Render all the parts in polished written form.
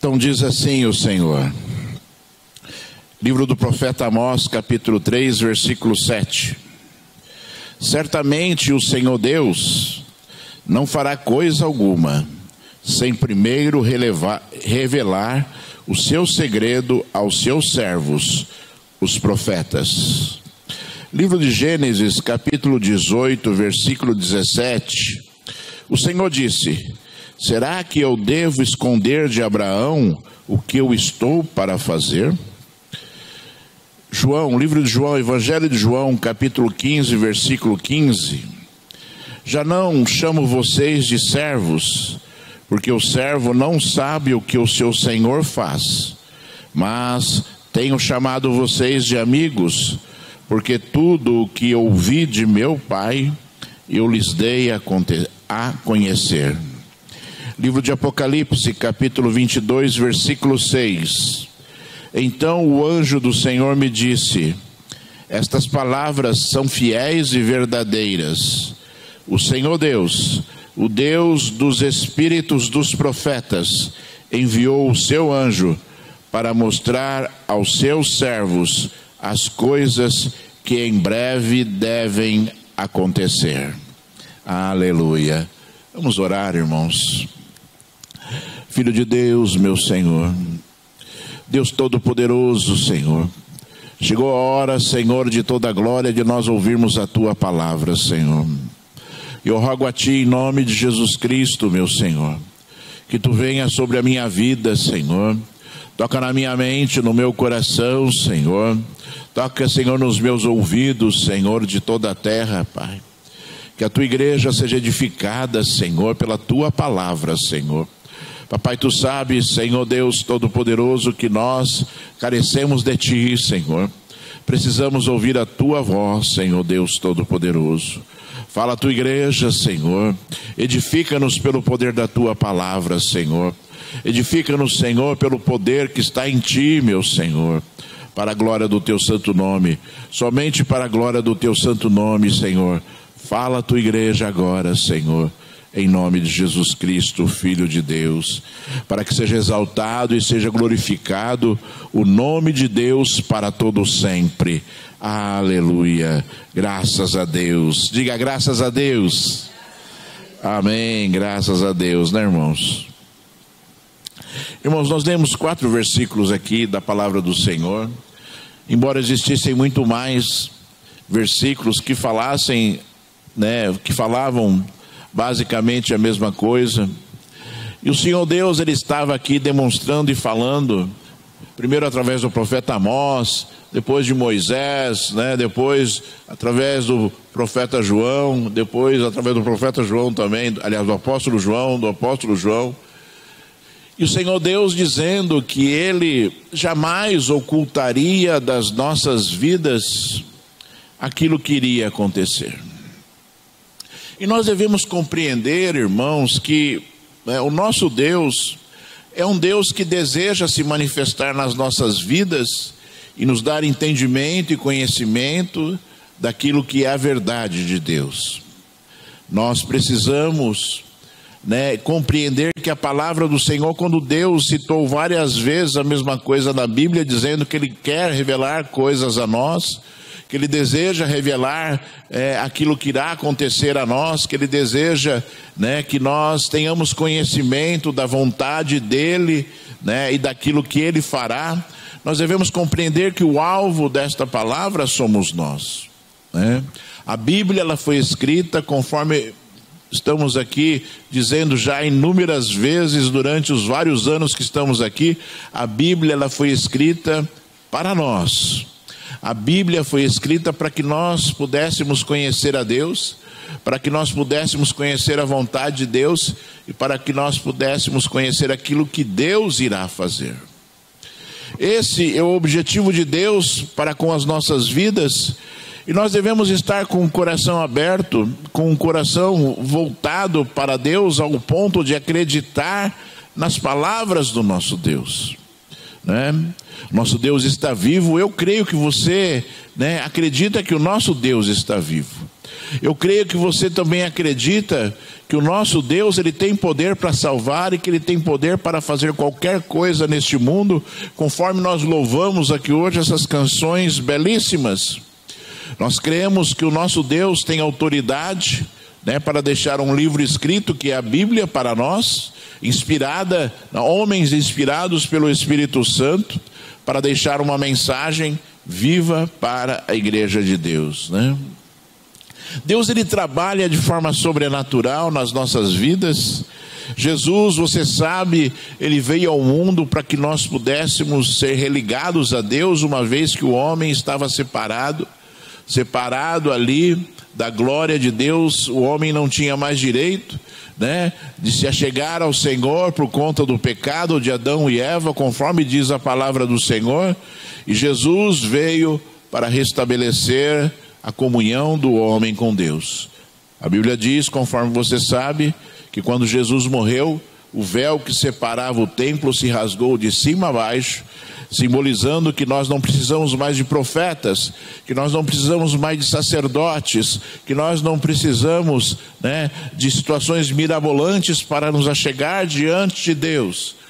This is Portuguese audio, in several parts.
Então diz assim o Senhor, livro do profeta Amós, capítulo 3, versículo 7. Certamente o Senhor Deus não fará coisa alguma, sem primeiro revelar o seu segredo aos seus servos, os profetas. Livro de Gênesis, capítulo 18, versículo 17. O Senhor disse: será que eu devo esconder de Abraão o que eu estou para fazer? João, livro de João, Evangelho de João, capítulo 15, versículo 15. Já não chamo vocês de servos, porque o servo não sabe o que o seu senhor faz, mas tenho chamado vocês de amigos, porque tudo o que ouvi de meu Pai, eu lhes dei a conhecer. Livro de Apocalipse, capítulo 22, versículo 6. Então o anjo do Senhor me disse: estas palavras são fiéis e verdadeiras. O Senhor Deus, o Deus dos espíritos dos profetas, enviou o seu anjo para mostrar aos seus servos as coisas que em breve devem acontecer. Aleluia. Vamos orar, irmãos. Filho de Deus, meu Senhor, Deus Todo-Poderoso, Senhor, chegou a hora, Senhor, de toda a glória, de nós ouvirmos a Tua palavra, Senhor. Eu rogo a Ti, em nome de Jesus Cristo, meu Senhor, que Tu venha sobre a minha vida, Senhor. Toca na minha mente, no meu coração, Senhor. Toca, Senhor, nos meus ouvidos, Senhor, de toda a terra, Pai. Que a Tua igreja seja edificada, Senhor, pela Tua palavra, Senhor. Papai, Tu sabes, Senhor Deus Todo-Poderoso, que nós carecemos de Ti, Senhor. Precisamos ouvir a Tua voz, Senhor Deus Todo-Poderoso. Fala a Tua igreja, Senhor. Edifica-nos pelo poder da Tua palavra, Senhor. Edifica-nos, Senhor, pelo poder que está em Ti, meu Senhor. Para a glória do Teu santo nome. Somente para a glória do Teu santo nome, Senhor. Fala a Tua igreja agora, Senhor. Em nome de Jesus Cristo, Filho de Deus, para que seja exaltado e seja glorificado o nome de Deus para todo sempre. Aleluia. Graças a Deus. Diga graças a Deus. Amém. Graças a Deus, né, irmãos? Irmãos, nós lemos 4 versículos aqui da palavra do Senhor. Embora existissem muito mais versículos que falassem, que falavam basicamente a mesma coisa. E o Senhor Deus, Ele estava aqui demonstrando e falando, primeiro através do profeta Amós, depois de Moisés, depois através do profeta João, depois através do profeta João também, aliás, do apóstolo João. E o Senhor Deus dizendo que Ele jamais ocultaria das nossas vidas aquilo que iria acontecer. E nós devemos compreender, irmãos, que o nosso Deus é um Deus que deseja se manifestar nas nossas vidas e nos dar entendimento e conhecimento daquilo que é a verdade de Deus. Nós precisamos compreender que a palavra do Senhor, quando Deus citou várias vezes a mesma coisa na Bíblia, dizendo que Ele quer revelar coisas a nós, que Ele deseja revelar aquilo que irá acontecer a nós, que Ele deseja que nós tenhamos conhecimento da vontade dEle e daquilo que Ele fará. Nós devemos compreender que o alvo desta palavra somos nós. A Bíblia, ela foi escrita, conforme estamos aqui dizendo já inúmeras vezes durante os vários anos que estamos aqui, a Bíblia, ela foi escrita para nós. A Bíblia foi escrita para que nós pudéssemos conhecer a Deus, para que nós pudéssemos conhecer a vontade de Deus e para que nós pudéssemos conhecer aquilo que Deus irá fazer. Esse é o objetivo de Deus para com as nossas vidas, e nós devemos estar com o coração aberto, com o coração voltado para Deus, ao ponto de acreditar nas palavras do nosso Deus. Nosso Deus está vivo. Eu creio que você acredita que o nosso Deus está vivo. Eu creio que você também acredita que o nosso Deus, Ele tem poder para salvar e que Ele tem poder para fazer qualquer coisa neste mundo, conforme nós louvamos aqui hoje essas canções belíssimas. Nós cremos que o nosso Deus tem autoridade, né, para deixar um livro escrito, que é a Bíblia, para nós, inspirada, homens inspirados pelo Espírito Santo, para deixar uma mensagem viva para a igreja de Deus, né? Deus, Ele trabalha de forma sobrenatural nas nossas vidas. Jesus, você sabe, Ele veio ao mundo para que nós pudéssemos ser religados a Deus, uma vez que o homem estava separado ali da glória de Deus. O homem não tinha mais direito, né, de se achegar ao Senhor por conta do pecado de Adão e Eva, conforme diz a palavra do Senhor. E Jesus veio para restabelecer a comunhão do homem com Deus. A Bíblia diz, conforme você sabe, que quando Jesus morreu, o véu que separava o templo se rasgou de cima a baixo, simbolizando que nós não precisamos mais de profetas, que nós não precisamos mais de sacerdotes, que nós não precisamos, né, de situações mirabolantes para nos achegar diante de Deus.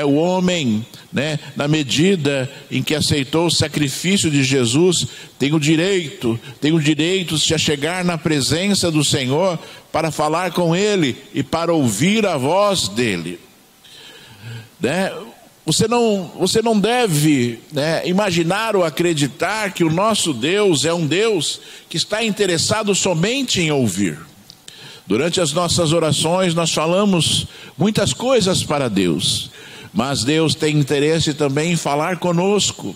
O homem, né, na medida em que aceitou o sacrifício de Jesus, tem o direito de se achegar na presença do Senhor para falar com Ele e para ouvir a voz dEle, né? Você não deve, né, imaginar ou acreditar que o nosso Deus é um Deus que está interessado somente em ouvir. Durante as nossas orações nós falamos muitas coisas para Deus, mas Deus tem interesse também em falar conosco,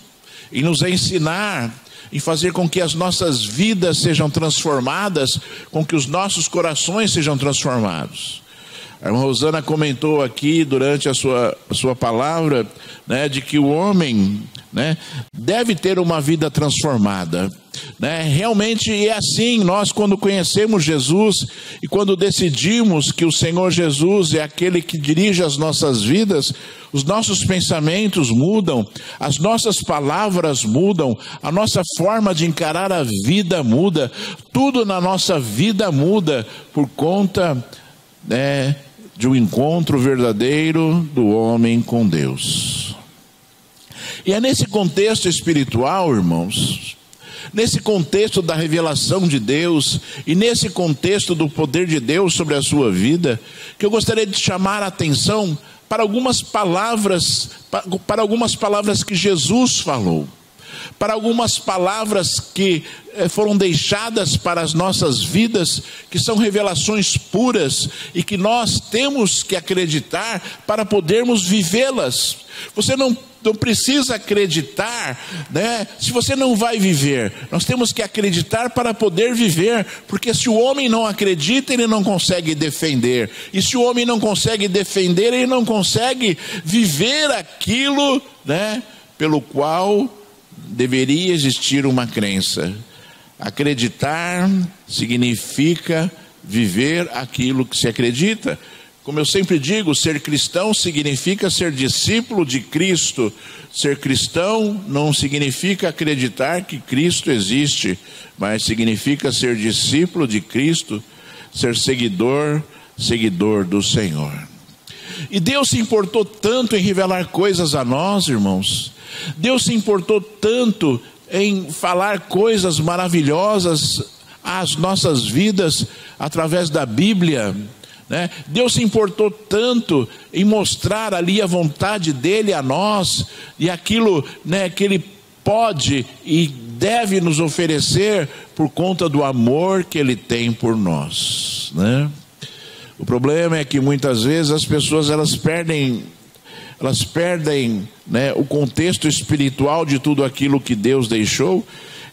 em nos ensinar, em fazer com que as nossas vidas sejam transformadas, com que os nossos corações sejam transformados. A irmã Rosana comentou aqui durante a sua palavra, né, de que o homem, né, deve ter uma vida transformada, né? Realmente é assim. Nós, quando conhecemos Jesus e quando decidimos que o Senhor Jesus é aquele que dirige as nossas vidas, os nossos pensamentos mudam, as nossas palavras mudam, a nossa forma de encarar a vida muda, tudo na nossa vida muda por conta, né, de um encontro verdadeiro do homem com Deus. E é nesse contexto espiritual, irmãos, nesse contexto da revelação de Deus e nesse contexto do poder de Deus sobre a sua vida, que eu gostaria de chamar a atenção para algumas palavras que Jesus falou, para algumas palavras que foram deixadas para as nossas vidas, que são revelações puras e que nós temos que acreditar para podermos vivê-las. Você não precisa acreditar, né, se você não vai viver. Nós temos que acreditar para poder viver, porque se o homem não acredita, ele não consegue defender, e se o homem não consegue defender, ele não consegue viver aquilo, né, pelo qual deveria existir uma crença. Acreditar significa viver aquilo que se acredita. Como eu sempre digo, ser cristão significa ser discípulo de Cristo. Ser cristão não significa acreditar que Cristo existe, mas significa ser discípulo de Cristo, ser seguidor do Senhor. E Deus se importou tanto em revelar coisas a nós, irmãos. Deus se importou tanto em falar coisas maravilhosas às nossas vidas através da Bíblia, né? Deus se importou tanto em mostrar ali a vontade dele a nós e aquilo, né, que ele pode e deve nos oferecer por conta do amor que ele tem por nós, né? O problema é que muitas vezes as pessoas elas perdem, né, o contexto espiritual de tudo aquilo que Deus deixou.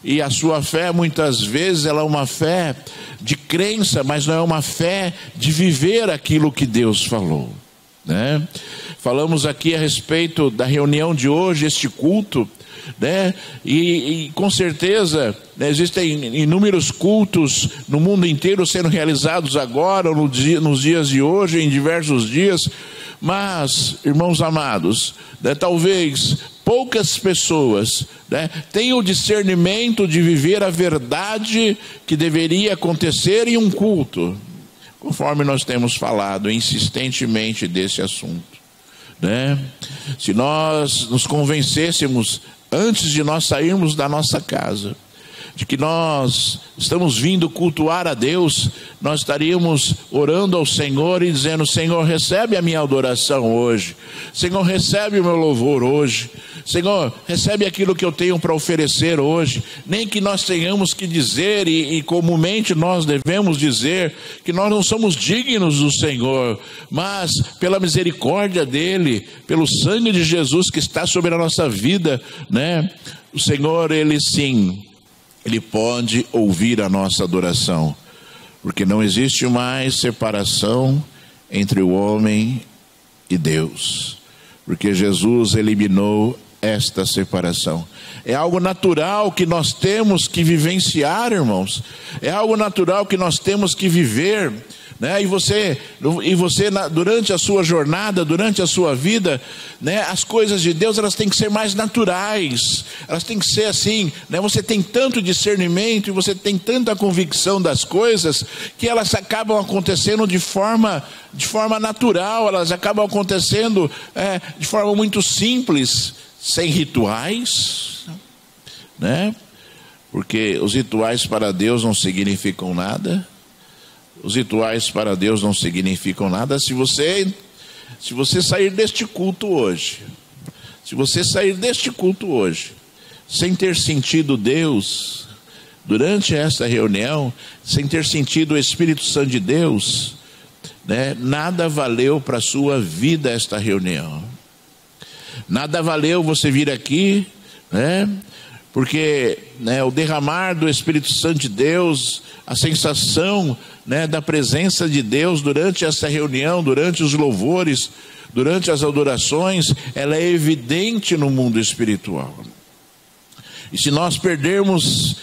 E a sua fé, muitas vezes, ela é uma fé de crença, mas não é uma fé de viver aquilo que Deus falou, né? Falamos aqui a respeito da reunião de hoje, este culto, né? E com certeza, né, existem inúmeros cultos no mundo inteiro sendo realizados agora, nos dias de hoje, em diversos dias. Mas, irmãos amados, né, talvez poucas pessoas, né, tenham o discernimento de viver a verdade que deveria acontecer em um culto. conforme nós temos falado insistentemente desse assunto, né? Se nós nos convencêssemos, antes de nós sairmos da nossa casa, de que nós estamos vindo cultuar a Deus, nós estaríamos orando ao Senhor e dizendo: Senhor, recebe a minha adoração hoje, Senhor, recebe o meu louvor hoje, Senhor, recebe aquilo que eu tenho para oferecer hoje. Nem que nós tenhamos que dizer, e comumente nós devemos dizer, que nós não somos dignos do Senhor, mas pela misericórdia dEle, pelo sangue de Jesus que está sobre a nossa vida, né? O Senhor, Ele sim, Ele pode ouvir a nossa adoração, porque não existe mais separação entre o homem e Deus, porque Jesus eliminou esta separação. É algo natural que nós temos que vivenciar, irmãos. É algo natural que nós temos que viver, né? E você durante a sua jornada, durante a sua vida, né, as coisas de Deus, elas têm que ser mais naturais. Elas têm que ser assim, né? Você tem tanto discernimento e você tem tanta convicção das coisas que elas acabam acontecendo de forma natural. Elas acabam acontecendo de forma muito simples, sem rituais, né? Porque os rituais para Deus não significam nada. Os rituais para Deus não significam nada. Se você sair deste culto hoje, sem ter sentido Deus durante esta reunião, sem ter sentido o Espírito Santo de Deus, né, nada valeu para a sua vida esta reunião. Nada valeu você vir aqui, né? Porque, né, o derramar do Espírito Santo de Deus, a sensação, né, da presença de Deus durante essa reunião, durante os louvores, durante as adorações, ela é evidente no mundo espiritual. E se nós perdermos,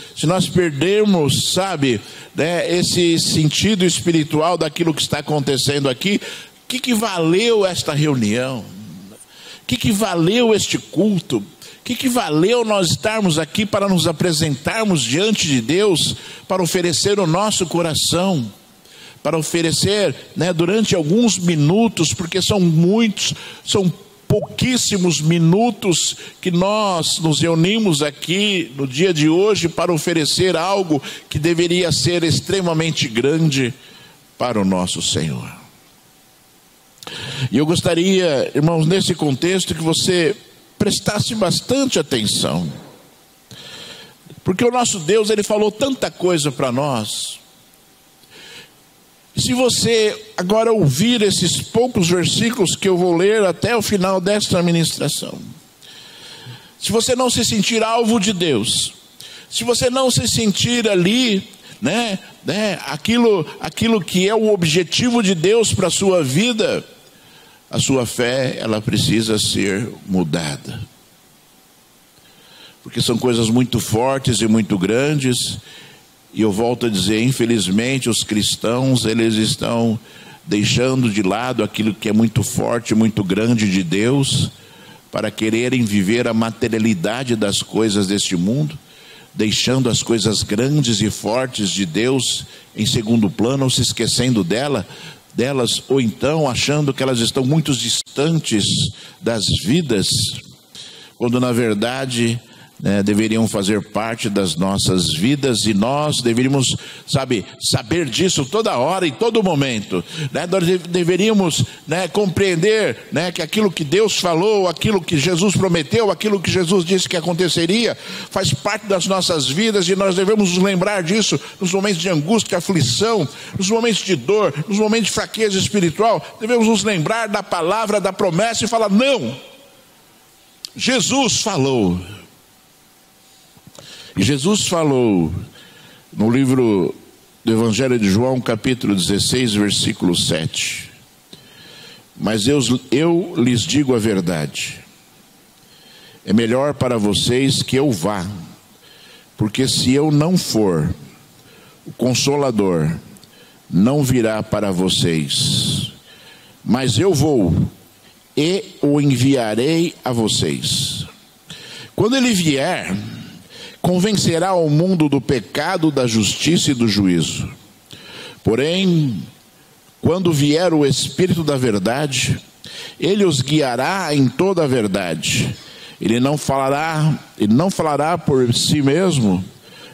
sabe, né, esse sentido espiritual daquilo que está acontecendo aqui, o que valeu esta reunião? O que valeu este culto? O que valeu nós estarmos aqui para nos apresentarmos diante de Deus, para oferecer o nosso coração, para oferecer, né, durante alguns minutos, porque são pouquíssimos minutos que nós nos reunimos aqui no dia de hoje para oferecer algo que deveria ser extremamente grande para o nosso Senhor. E eu gostaria, irmãos, nesse contexto, que você prestasse bastante atenção, porque o nosso Deus, Ele falou tanta coisa para nós. Se você agora ouvir esses poucos versículos que eu vou ler até o final desta ministração, se você não se sentir alvo de Deus, se você não se sentir ali, né, aquilo que é o objetivo de Deus para a sua vida, a sua fé, ela precisa ser mudada. Porque são coisas muito fortes e muito grandes. E eu volto a dizer, infelizmente, os cristãos, eles estão deixando de lado aquilo que é muito forte, muito grande de Deus, para quererem viver a materialidade das coisas deste mundo, deixando as coisas grandes e fortes de Deus em segundo plano, ou se esquecendo delas, ou então achando que elas estão muito distantes das vidas, quando na verdade, né, deveriam fazer parte das nossas vidas, e nós deveríamos, saber disso toda hora e todo momento, né? Nós deveríamos, né, compreender, né, que aquilo que Deus falou, aquilo que Jesus prometeu, aquilo que Jesus disse que aconteceria, faz parte das nossas vidas, e nós devemos nos lembrar disso nos momentos de angústia, aflição, nos momentos de dor, nos momentos de fraqueza espiritual. Devemos nos lembrar da palavra, da promessa, e falar: não, Jesus falou. E Jesus falou no livro do Evangelho de João, capítulo 16, versículo 7. Mas eu lhes digo a verdade. É melhor para vocês que eu vá, porque se eu não for, o Consolador não virá para vocês. Mas eu vou e o enviarei a vocês. Quando ele vier, convencerá o mundo do pecado, da justiça e do juízo. Porém, quando vier o Espírito da verdade, ele os guiará em toda a verdade. Ele não falará por si mesmo,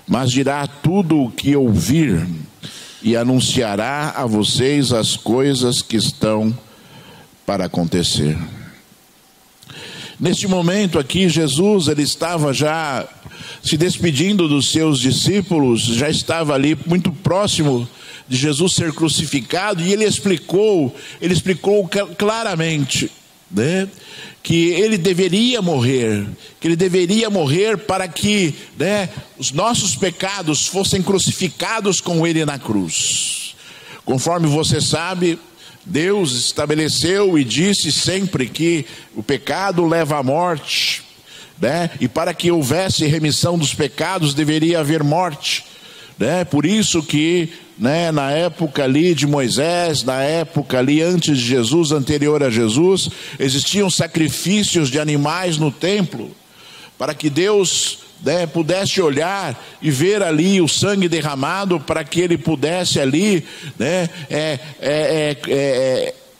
mas dirá tudo o que ouvir e anunciará a vocês as coisas que estão para acontecer. Neste momento aqui, Jesus, ele estava já se despedindo dos seus discípulos, já estava ali muito próximo de Jesus ser crucificado, e ele explicou claramente, né, que ele deveria morrer, para que, né, os nossos pecados fossem crucificados com ele na cruz. Conforme você sabe, Deus estabeleceu e disse sempre que o pecado leva à morte, né? E para que houvesse remissão dos pecados deveria haver morte, né? Por isso que, né, na época ali de Moisés, na época ali antes de Jesus, anterior a Jesus, existiam sacrifícios de animais no templo, para que Deus, né, pudesse olhar e ver ali o sangue derramado, para que ele pudesse ali, né,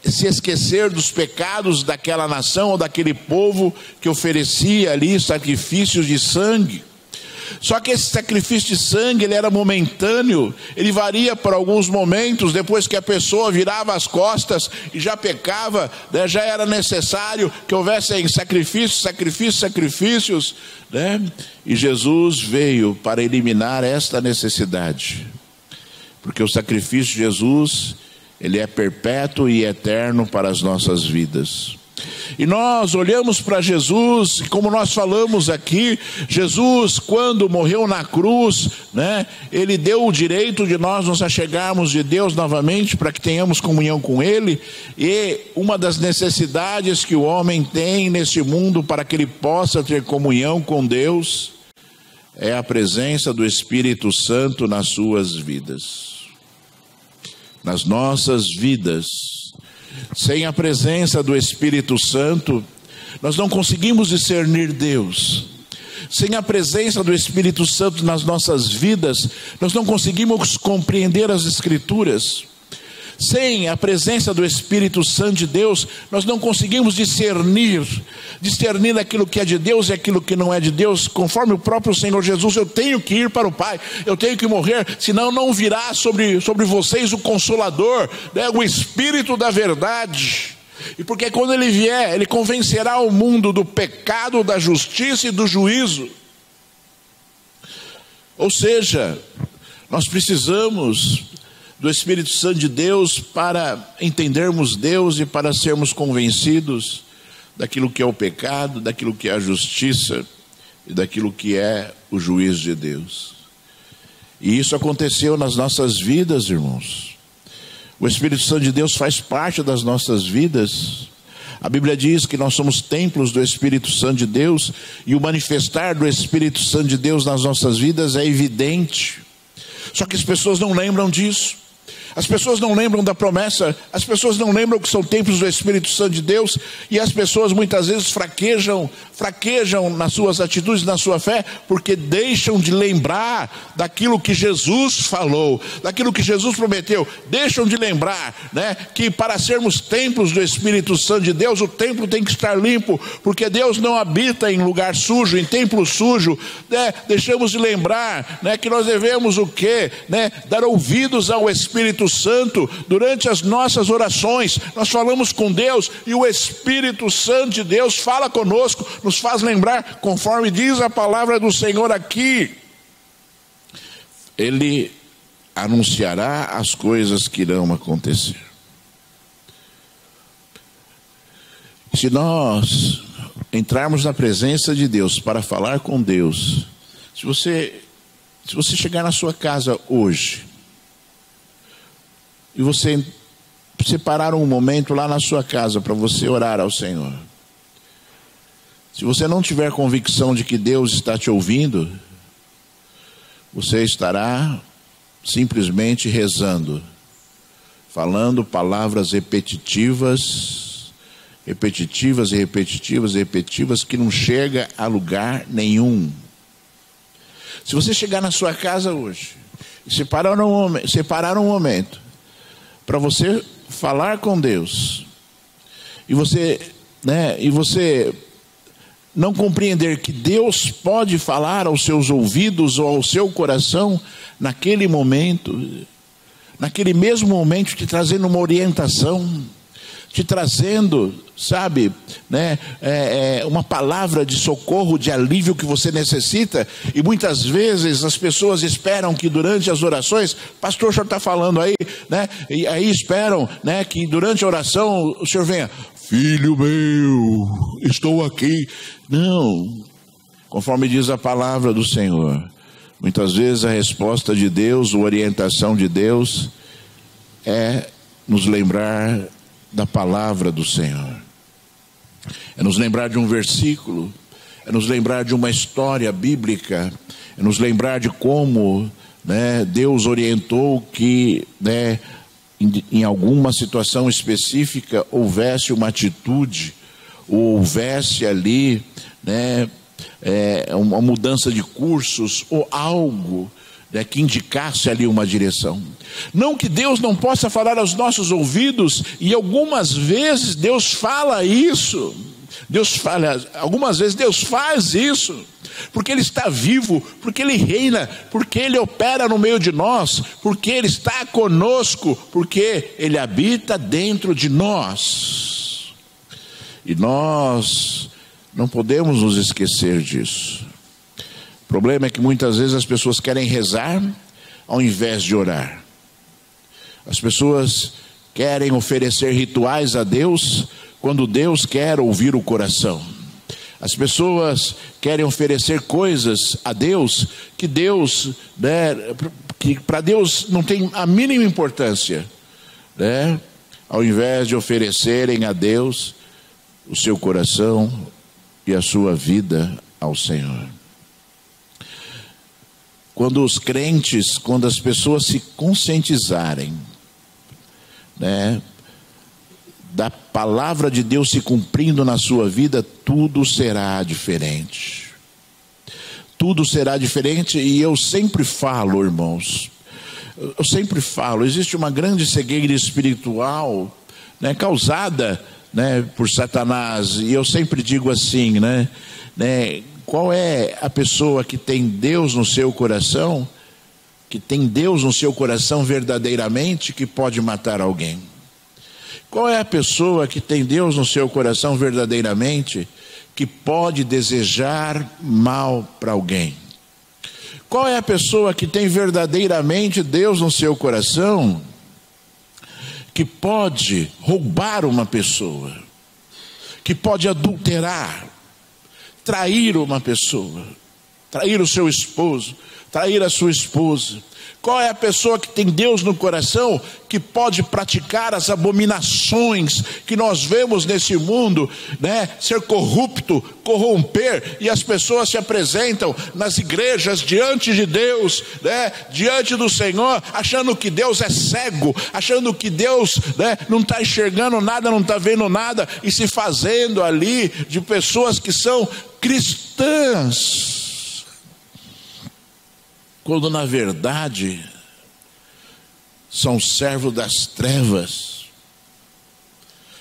se esquecer dos pecados daquela nação ou daquele povo que oferecia ali sacrifícios de sangue. Só que esse sacrifício de sangue, ele era momentâneo, ele varia por alguns momentos. Depois que a pessoa virava as costas e já pecava, né, já era necessário que houvessem sacrifícios, né? E Jesus veio para eliminar esta necessidade, porque o sacrifício de Jesus, ele é perpétuo e eterno para as nossas vidas. E nós olhamos para Jesus, e como nós falamos aqui, Jesus, quando morreu na cruz, né, ele deu o direito de nós nos achegarmos de Deus novamente, para que tenhamos comunhão com ele. E uma das necessidades que o homem tem nesse mundo para que ele possa ter comunhão com Deus é a presença do Espírito Santo nas suas vidas, nas nossas vidas. Sem a presença do Espírito Santo, nós não conseguimos discernir Deus. Sem a presença do Espírito Santo nas nossas vidas, nós não conseguimos compreender as Escrituras. Sem a presença do Espírito Santo de Deus, nós não conseguimos discernir aquilo que é de Deus e aquilo que não é de Deus. Conforme o próprio Senhor Jesus, eu tenho que ir para o Pai, eu tenho que morrer, senão não virá sobre vocês o Consolador, né, o Espírito da verdade. E porque quando ele vier, ele convencerá o mundo do pecado, da justiça e do juízo. Ou seja, nós precisamos do Espírito Santo de Deus para entendermos Deus e para sermos convencidos daquilo que é o pecado, daquilo que é a justiça e daquilo que é o juízo de Deus. E isso aconteceu nas nossas vidas, irmãos. O Espírito Santo de Deus faz parte das nossas vidas. A Bíblia diz que nós somos templos do Espírito Santo de Deus, e o manifestar do Espírito Santo de Deus nas nossas vidas é evidente. Só que as pessoas não lembram disso. As pessoas não lembram da promessa, as pessoas não lembram que são templos do Espírito Santo de Deus, e as pessoas muitas vezes fraquejam nas suas atitudes, na sua fé, porque deixam de lembrar daquilo que Jesus falou, daquilo que Jesus prometeu. Deixam de lembrar, né, que para sermos templos do Espírito Santo de Deus, o templo tem que estar limpo, porque Deus não habita em lugar sujo, em templo sujo, né? Deixamos de lembrar, né, que nós devemos o quê? Né? Dar ouvidos ao Espírito Santo. Durante as nossas orações, nós falamos com Deus, e o Espírito Santo de Deus fala conosco, nos faz lembrar, conforme diz a palavra do Senhor aqui. Ele anunciará as coisas que irão acontecer. Se nós entrarmos na presença de Deus para falar com Deus, se você chegar na sua casa hoje e você separar um momento lá na sua casa para você orar ao Senhor, se você não tiver convicção de que Deus está te ouvindo, você estará simplesmente rezando, falando palavras repetitivas, que não chega a lugar nenhum. Se você chegar na sua casa hoje e separar um momento para você falar com Deus e você não compreender que Deus pode falar aos seus ouvidos ou ao seu coração naquele momento, naquele mesmo momento, te trazendo uma orientação, te trazendo, sabe, uma palavra de socorro, de alívio que você necessita. E muitas vezes as pessoas esperam que durante as orações, pastor, o senhor está falando aí, e aí esperam, que durante a oração o senhor venha, filho meu, estou aqui. Não, conforme diz a palavra do Senhor, muitas vezes a resposta de Deus, a orientação de Deus é nos lembrar da palavra do Senhor, é nos lembrar de um versículo, é nos lembrar de uma história bíblica, é nos lembrar de como Deus orientou que em alguma situação específica houvesse uma atitude, ou houvesse ali uma mudança de cursos, ou algo que indicasse ali uma direção. Não que Deus não possa falar aos nossos ouvidos, e algumas vezes Deus fala isso, algumas vezes Deus faz isso, porque Ele está vivo, porque Ele reina, porque Ele opera no meio de nós, porque Ele está conosco, porque Ele habita dentro de nós. E nós não podemos nos esquecer disso. O problema é que muitas vezes as pessoas querem rezar ao invés de orar. As pessoas querem oferecer rituais a Deus quando Deus quer ouvir o coração. As pessoas querem oferecer coisas a Deus que que para Deus não tem a mínima importância, ao invés de oferecerem a Deus o seu coração e a sua vida ao Senhor. Quando os crentes, quando as pessoas se conscientizarem, da palavra de Deus se cumprindo na sua vida, tudo será diferente. Tudo será diferente. E eu sempre falo, irmãos, existe uma grande cegueira espiritual, causada por Satanás. E eu sempre digo assim, qual é a pessoa que tem Deus no seu coração, que tem Deus no seu coração verdadeiramente, que pode matar alguém? Qual é a pessoa que tem Deus no seu coração verdadeiramente, que pode desejar mal para alguém? Qual é a pessoa que tem verdadeiramente Deus no seu coração, que pode roubar uma pessoa, que pode adulterar, trair uma pessoa, trair o seu esposo, trair a sua esposa? Qual é a pessoa que tem Deus no coração, que pode praticar as abominações que nós vemos nesse mundo, ser corrupto, corromper, e as pessoas se apresentam nas igrejas diante de Deus, diante do Senhor, achando que Deus é cego, achando que Deus não está enxergando nada, não está vendo nada, e se fazendo ali de pessoas que são cristãs, quando na verdade são servos das trevas,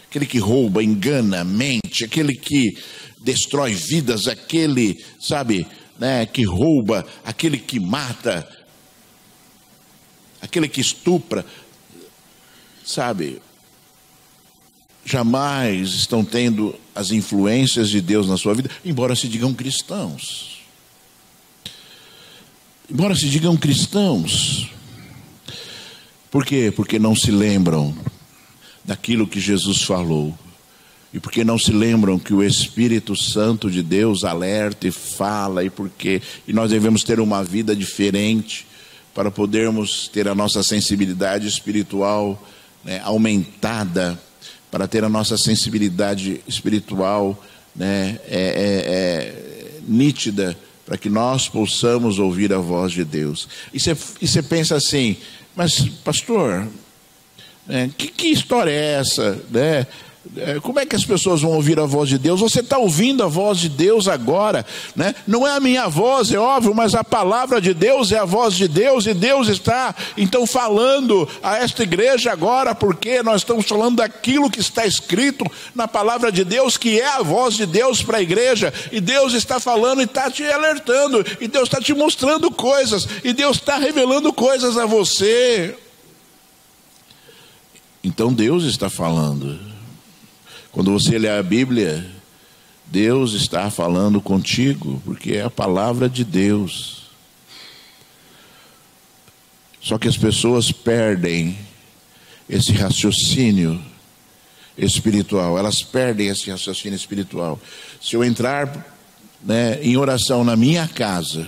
aquele que rouba, engana, mente, aquele que destrói vidas, aquele, que rouba, aquele que mata, aquele que estupra, jamais estão tendo as influências de Deus na sua vida, embora se digam cristãos. Embora se digam cristãos. Por quê? Porque não se lembram daquilo que Jesus falou. E porque não se lembram que o Espírito Santo de Deus alerta e fala. E nós devemos ter uma vida diferente para podermos ter a nossa sensibilidade espiritual aumentada. Para ter a nossa sensibilidade espiritual nítida, para que nós possamos ouvir a voz de Deus. E você pensa assim, mas pastor, que história é essa? Como é que as pessoas vão ouvir a voz de Deus? Você está ouvindo a voz de Deus agora, né? Não é a minha voz, é óbvio, mas a palavra de Deus é a voz de Deus, e Deus está então falando a esta igreja agora, porque nós estamos falando daquilo que está escrito na palavra de Deus, que é a voz de Deus para a igreja, e Deus está falando e está te alertando, e Deus está te mostrando coisas, e Deus está revelando coisas a você. Então Deus está falando. Quando você lê a Bíblia, Deus está falando contigo, porque é a palavra de Deus. Só que as pessoas perdem esse raciocínio espiritual, elas perdem esse raciocínio espiritual. Se eu entrar, né, em oração na minha casa,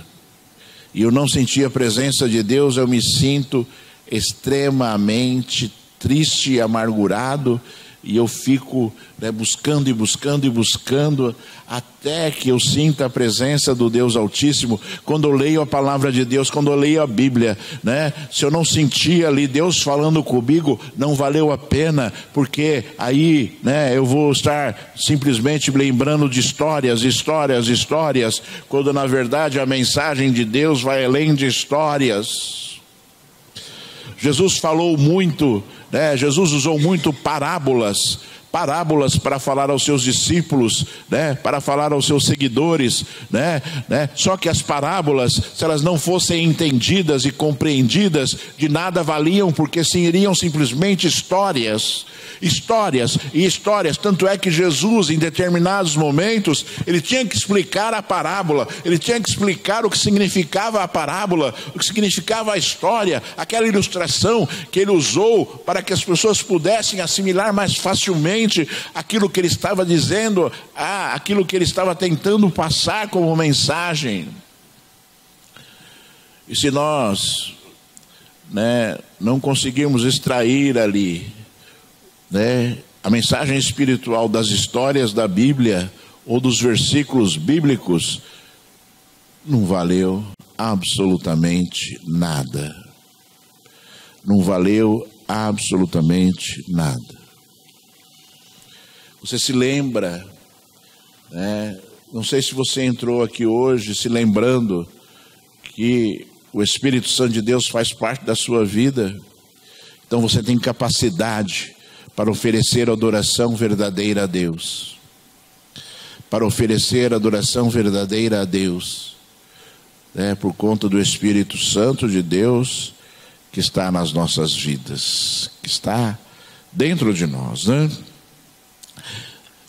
e eu não sentir a presença de Deus, eu me sinto extremamente triste e amargurado, e eu fico, né, buscando e buscando e buscando, até que eu sinta a presença do Deus Altíssimo. Quando eu leio a palavra de Deus, quando eu leio a Bíblia, né, se eu não sentir ali Deus falando comigo, não valeu a pena, porque aí, né, eu vou estar simplesmente lembrando de histórias, quando na verdade a mensagem de Deus vai além de histórias. Jesus falou muito, né? Jesus usou muito parábolas para falar aos seus discípulos, né? Para falar aos seus seguidores, né? Só que as parábolas, se elas não fossem entendidas e compreendidas, de nada valiam, porque seriam simplesmente histórias, tanto é que Jesus, em determinados momentos, ele tinha que explicar a parábola, ele tinha que explicar o que significava a parábola, o que significava a história, aquela ilustração que ele usou para que as pessoas pudessem assimilar mais facilmente aquilo que ele estava dizendo, aquilo que ele estava tentando passar como mensagem. E se nós, né, não conseguirmos extrair ali, né, a mensagem espiritual das histórias da Bíblia ou dos versículos bíblicos, não valeu absolutamente nada. Não valeu absolutamente nada. Você se lembra, né? Não sei se você entrou aqui hoje se lembrando que o Espírito Santo de Deus faz parte da sua vida. Então você tem capacidade para oferecer adoração verdadeira a Deus. Para oferecer adoração verdadeira a Deus, né? Por conta do Espírito Santo de Deus que está nas nossas vidas, que está dentro de nós, né?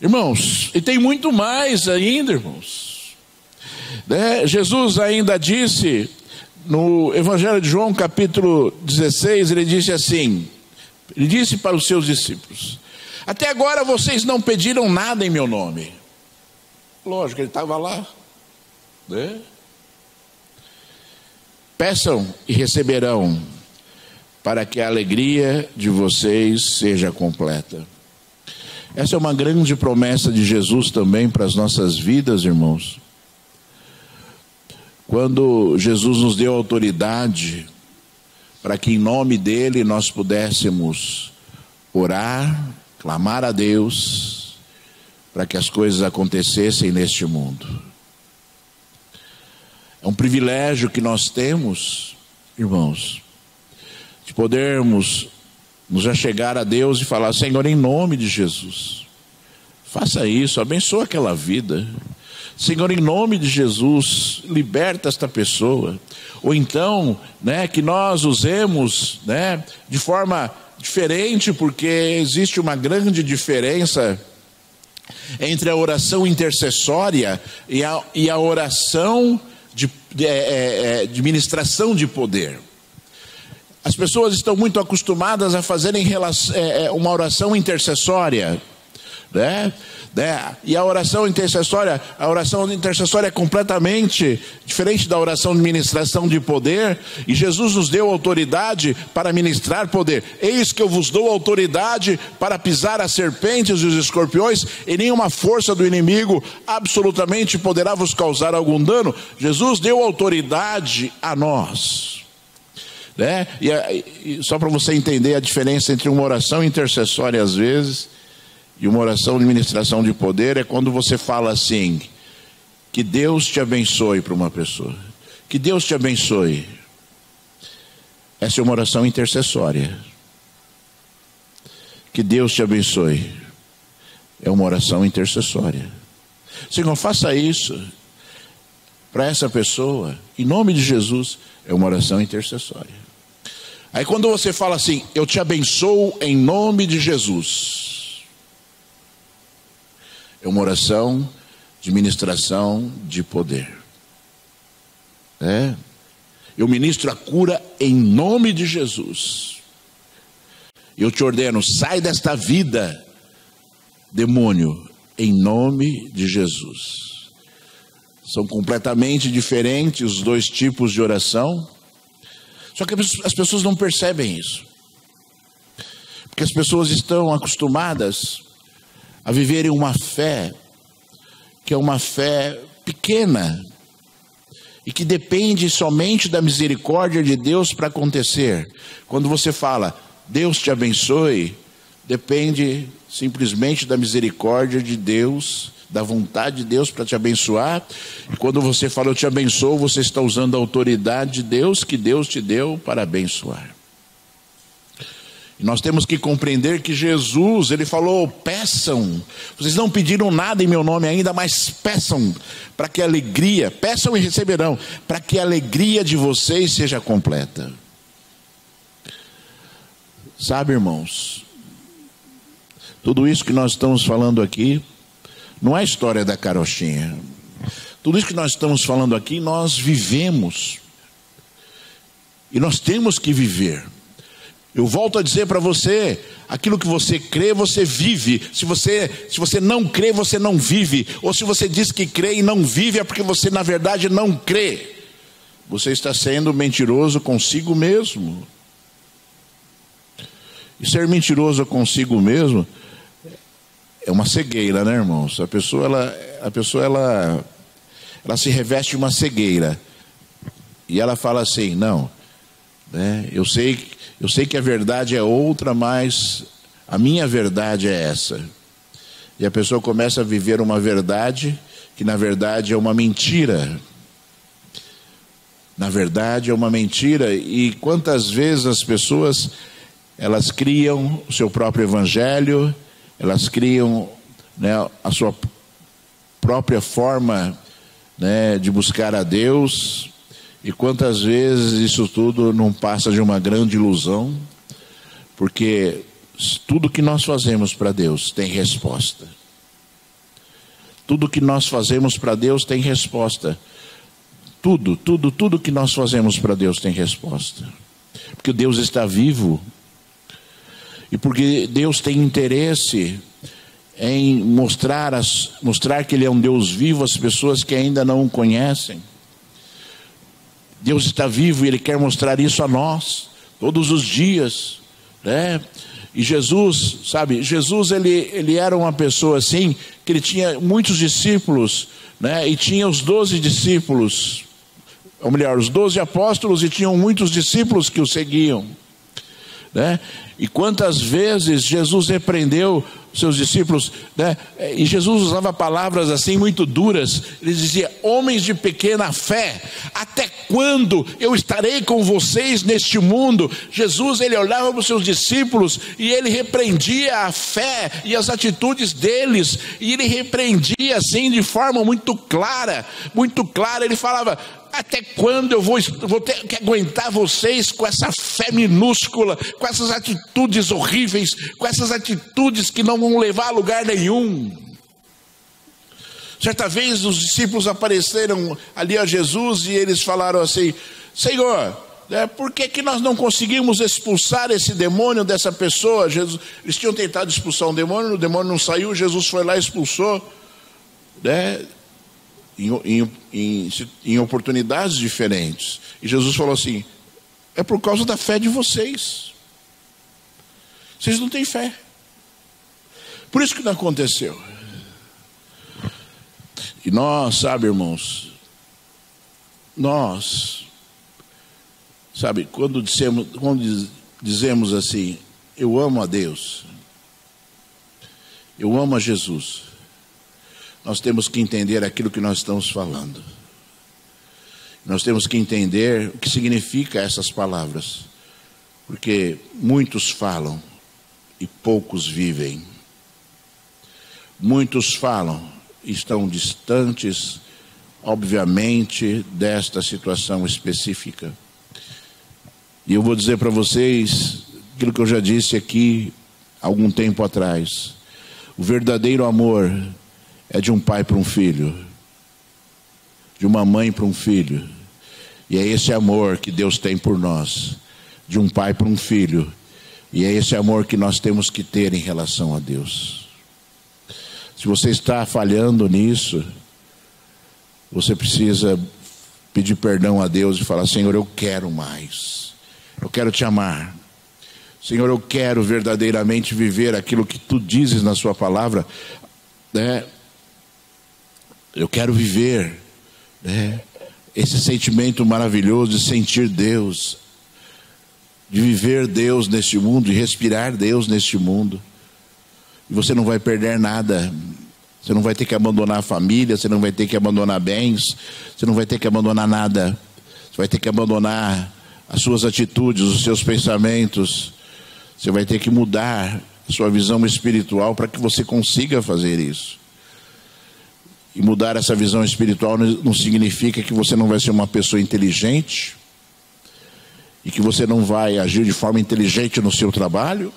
Irmãos, e tem muito mais ainda, irmãos, né? Jesus ainda disse no Evangelho de João, capítulo 16, ele disse assim, ele disse para os seus discípulos: até agora vocês não pediram nada em meu nome. Lógico, ele estava lá, né? Peçam e receberão, para que a alegria de vocês seja completa. Essa é uma grande promessa de Jesus também para as nossas vidas, irmãos. Quando Jesus nos deu autoridade para que em nome dele nós pudéssemos orar, clamar a Deus, para que as coisas acontecessem neste mundo. É um privilégio que nós temos, irmãos, de podermos nos achegar a Deus e falar: Senhor, em nome de Jesus, faça isso, abençoa aquela vida. Senhor, em nome de Jesus, liberta esta pessoa. Ou então, né, que nós usemos, né, de forma diferente, porque existe uma grande diferença entre a oração intercessória e a oração de ministração de poder. As pessoas estão muito acostumadas a fazerem uma oração intercessória, né? E a oração intercessória é completamente diferente da oração de ministração de poder. E Jesus nos deu autoridade para ministrar poder. Eis que eu vos dou autoridade para pisar as serpentes e os escorpiões, e nenhuma força do inimigo absolutamente poderá vos causar algum dano. Jesus deu autoridade a nós, né? E só para você entender a diferença entre uma oração intercessória às vezes E uma oração de ministração de poder é quando você fala assim: que Deus te abençoe para uma pessoa. Que Deus te abençoe. Essa é uma oração intercessória. Que Deus te abençoe. É uma oração intercessória. Senhor, faça isso para essa pessoa, em nome de Jesus. É uma oração intercessória. Aí quando você fala assim: eu te abençoo em nome de Jesus, é uma oração de ministração de poder. Eu ministro a cura em nome de Jesus. Eu te ordeno: sai desta vida, demônio, em nome de Jesus. São completamente diferentes os dois tipos de oração. Só que as pessoas não percebem isso. Porque as pessoas estão acostumadas a viverem uma fé que é uma fé pequena e que depende somente da misericórdia de Deus para acontecer. Quando você fala Deus te abençoe, depende simplesmente da misericórdia de Deus, da vontade de Deus para te abençoar. E quando você fala eu te abençoo, você está usando a autoridade de Deus que Deus te deu para abençoar. E nós temos que compreender que Jesus, ele falou: peçam, vocês não pediram nada em meu nome ainda, mas peçam, para que a alegria, peçam e receberão, para que a alegria de vocês seja completa. Sabe, irmãos, tudo isso que nós estamos falando aqui não é história da carochinha. Tudo isso que nós estamos falando aqui, nós vivemos. E nós temos que viver. Eu volto a dizer para você: aquilo que você crê, você vive. Se você não crê, você não vive. Ou se você diz que crê e não vive, é porque você na verdade não crê. Você está sendo mentiroso consigo mesmo. E ser mentiroso consigo mesmo é uma cegueira, né, irmãos? A pessoa se reveste de uma cegueira. E ela fala assim: não, eu sei que a verdade é outra, mas a minha verdade é essa. E a pessoa começa a viver uma verdade que na verdade é uma mentira. Na verdade é uma mentira. E quantas vezes as pessoas, elas criam o seu próprio evangelho, elas criam, a sua própria forma, de buscar a Deus. E quantas vezes isso tudo não passa de uma grande ilusão, porque tudo que nós fazemos para Deus tem resposta. Tudo que nós fazemos para Deus tem resposta. Tudo que nós fazemos para Deus tem resposta. Porque Deus está vivo. E porque Deus tem interesse em mostrar que Ele é um Deus vivo às pessoas que ainda não o conhecem. Deus está vivo e Ele quer mostrar isso a nós, todos os dias, E Jesus, sabe, Jesus ele era uma pessoa assim, que ele tinha muitos discípulos, E tinha os 12 discípulos, ou melhor, os 12 apóstolos, e tinham muitos discípulos que o seguiam, E quantas vezes Jesus repreendeu seus discípulos, E Jesus usava palavras assim muito duras. Ele dizia: homens de pequena fé, até quando eu estarei com vocês neste mundo? Jesus, ele olhava para os seus discípulos e ele repreendia a fé e as atitudes deles, e ele repreendia assim de forma muito clara, ele falava: até quando eu vou ter que aguentar vocês com essa fé minúscula, com essas atitudes horríveis, com essas atitudes que não vão levar a lugar nenhum? Certa vez os discípulos apareceram ali a Jesus e eles falaram assim: Senhor, por que nós não conseguimos expulsar esse demônio dessa pessoa? Eles tinham tentado expulsar o demônio não saiu, Jesus foi lá e expulsou, em oportunidades diferentes. E Jesus falou assim: é por causa da fé de vocês. Vocês não têm fé. Por isso que não aconteceu. E nós, sabe, irmãos, quando dizemos assim: eu amo a Deus, eu amo a Jesus, nós temos que entender aquilo que nós estamos falando. Nós temos que entender o que significa essas palavras, porque muitos falam e poucos vivem. Muitos falam e estão distantes, obviamente, desta situação específica. E eu vou dizer para vocês aquilo que eu já disse aqui há algum tempo atrás. O verdadeiro amor é de um pai para um filho, de uma mãe para um filho. E é esse amor que Deus tem por nós, de um pai para um filho. E é esse amor que nós temos que ter em relação a Deus. Se você está falhando nisso, você precisa pedir perdão a Deus e falar: Senhor, eu quero mais. Eu quero te amar. Senhor, eu quero verdadeiramente viver aquilo que tu dizes na sua palavra, né? Eu quero viver, né, esse sentimento maravilhoso de sentir Deus, de viver Deus neste mundo, de respirar Deus neste mundo. E você não vai perder nada. Você não vai ter que abandonar a família, você não vai ter que abandonar bens, você não vai ter que abandonar nada. Você vai ter que abandonar as suas atitudes, os seus pensamentos. Você vai ter que mudar a sua visão espiritual para que você consiga fazer isso. E mudar essa visão espiritual não significa que você não vai ser uma pessoa inteligente e que você não vai agir de forma inteligente no seu trabalho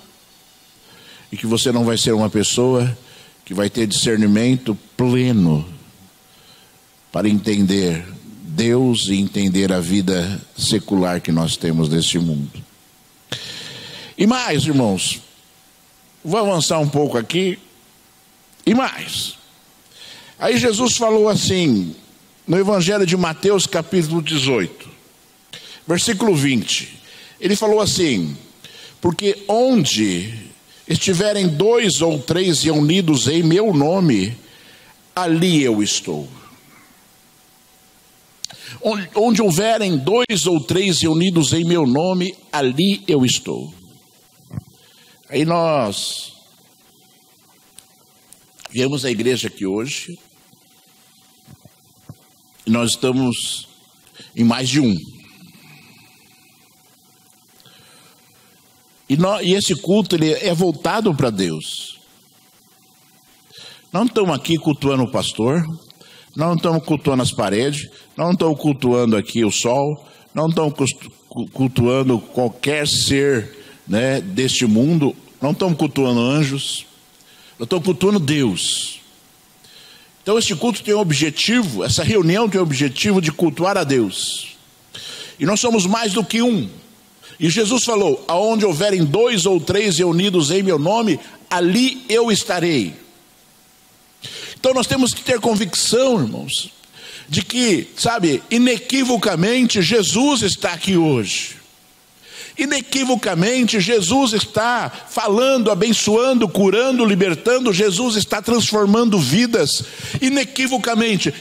e que você não vai ser uma pessoa que vai ter discernimento pleno para entender Deus e entender a vida secular que nós temos neste mundo. E mais, irmãos, vou avançar um pouco aqui. E mais. Aí Jesus falou assim, no Evangelho de Mateus, capítulo 18, versículo 20. Ele falou assim: porque onde estiverem 2 ou 3 reunidos em meu nome, ali eu estou. Onde houverem 2 ou 3 reunidos em meu nome, ali eu estou. Aí nós viemos à igreja aqui hoje, e nós estamos em mais de um. E esse culto ele é voltado para Deus. Não estamos aqui cultuando o pastor, não estamos cultuando as paredes, não estamos cultuando aqui o sol, não estamos cultuando qualquer ser, né, deste mundo, não estamos cultuando anjos, nós estamos cultuando Deus. Então esse culto tem o objetivo, essa reunião tem o objetivo de cultuar a Deus. E nós somos mais do que um. E Jesus falou: aonde houverem 2 ou 3 reunidos em meu nome, ali eu estarei. Então nós temos que ter convicção, irmãos, de que, sabe, inequivocamente Jesus está aqui hoje. Inequivocamente Jesus está falando, abençoando, curando, libertando. Jesus está transformando vidas. Inequivocamente,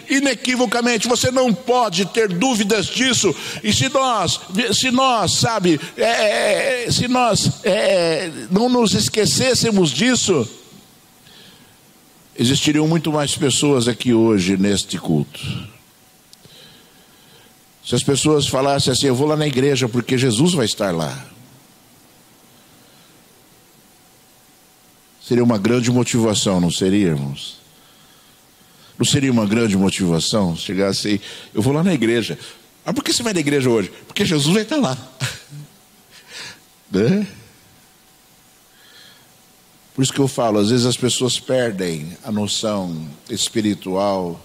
você não pode ter dúvidas disso. E se nós não nos esquecêssemos disso, existiriam muito mais pessoas aqui hoje neste culto. Se as pessoas falassem assim: eu vou lá na igreja porque Jesus vai estar lá, seria uma grande motivação, não seria, irmãos? Não seria uma grande motivação chegar assim: eu vou lá na igreja. Ah, por que você vai na igreja hoje? Porque Jesus vai estar lá. Né? Por isso que eu falo, às vezes as pessoas perdem a noção espiritual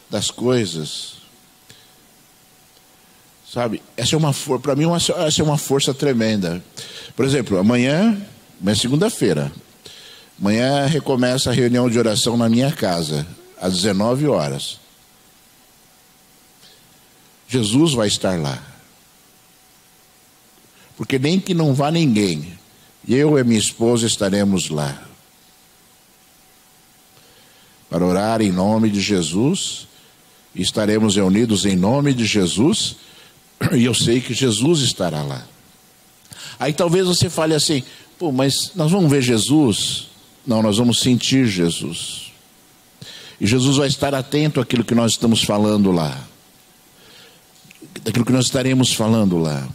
das coisas. Sabe, essa é uma força, para mim essa é uma força tremenda. Por exemplo, amanhã é segunda-feira. Amanhã recomeça a reunião de oração na minha casa, às 19 horas. Jesus vai estar lá. Porque nem que não vá ninguém, eu e minha esposa estaremos lá. Para orar em nome de Jesus, e estaremos reunidos em nome de Jesus. E eu sei que Jesus estará lá. Aí talvez você fale assim: pô, mas nós vamos ver Jesus Não, nós vamos sentir Jesus. E Jesus vai estar atento àquilo que nós estamos falando lá, daquilo que nós estaremos falando lá.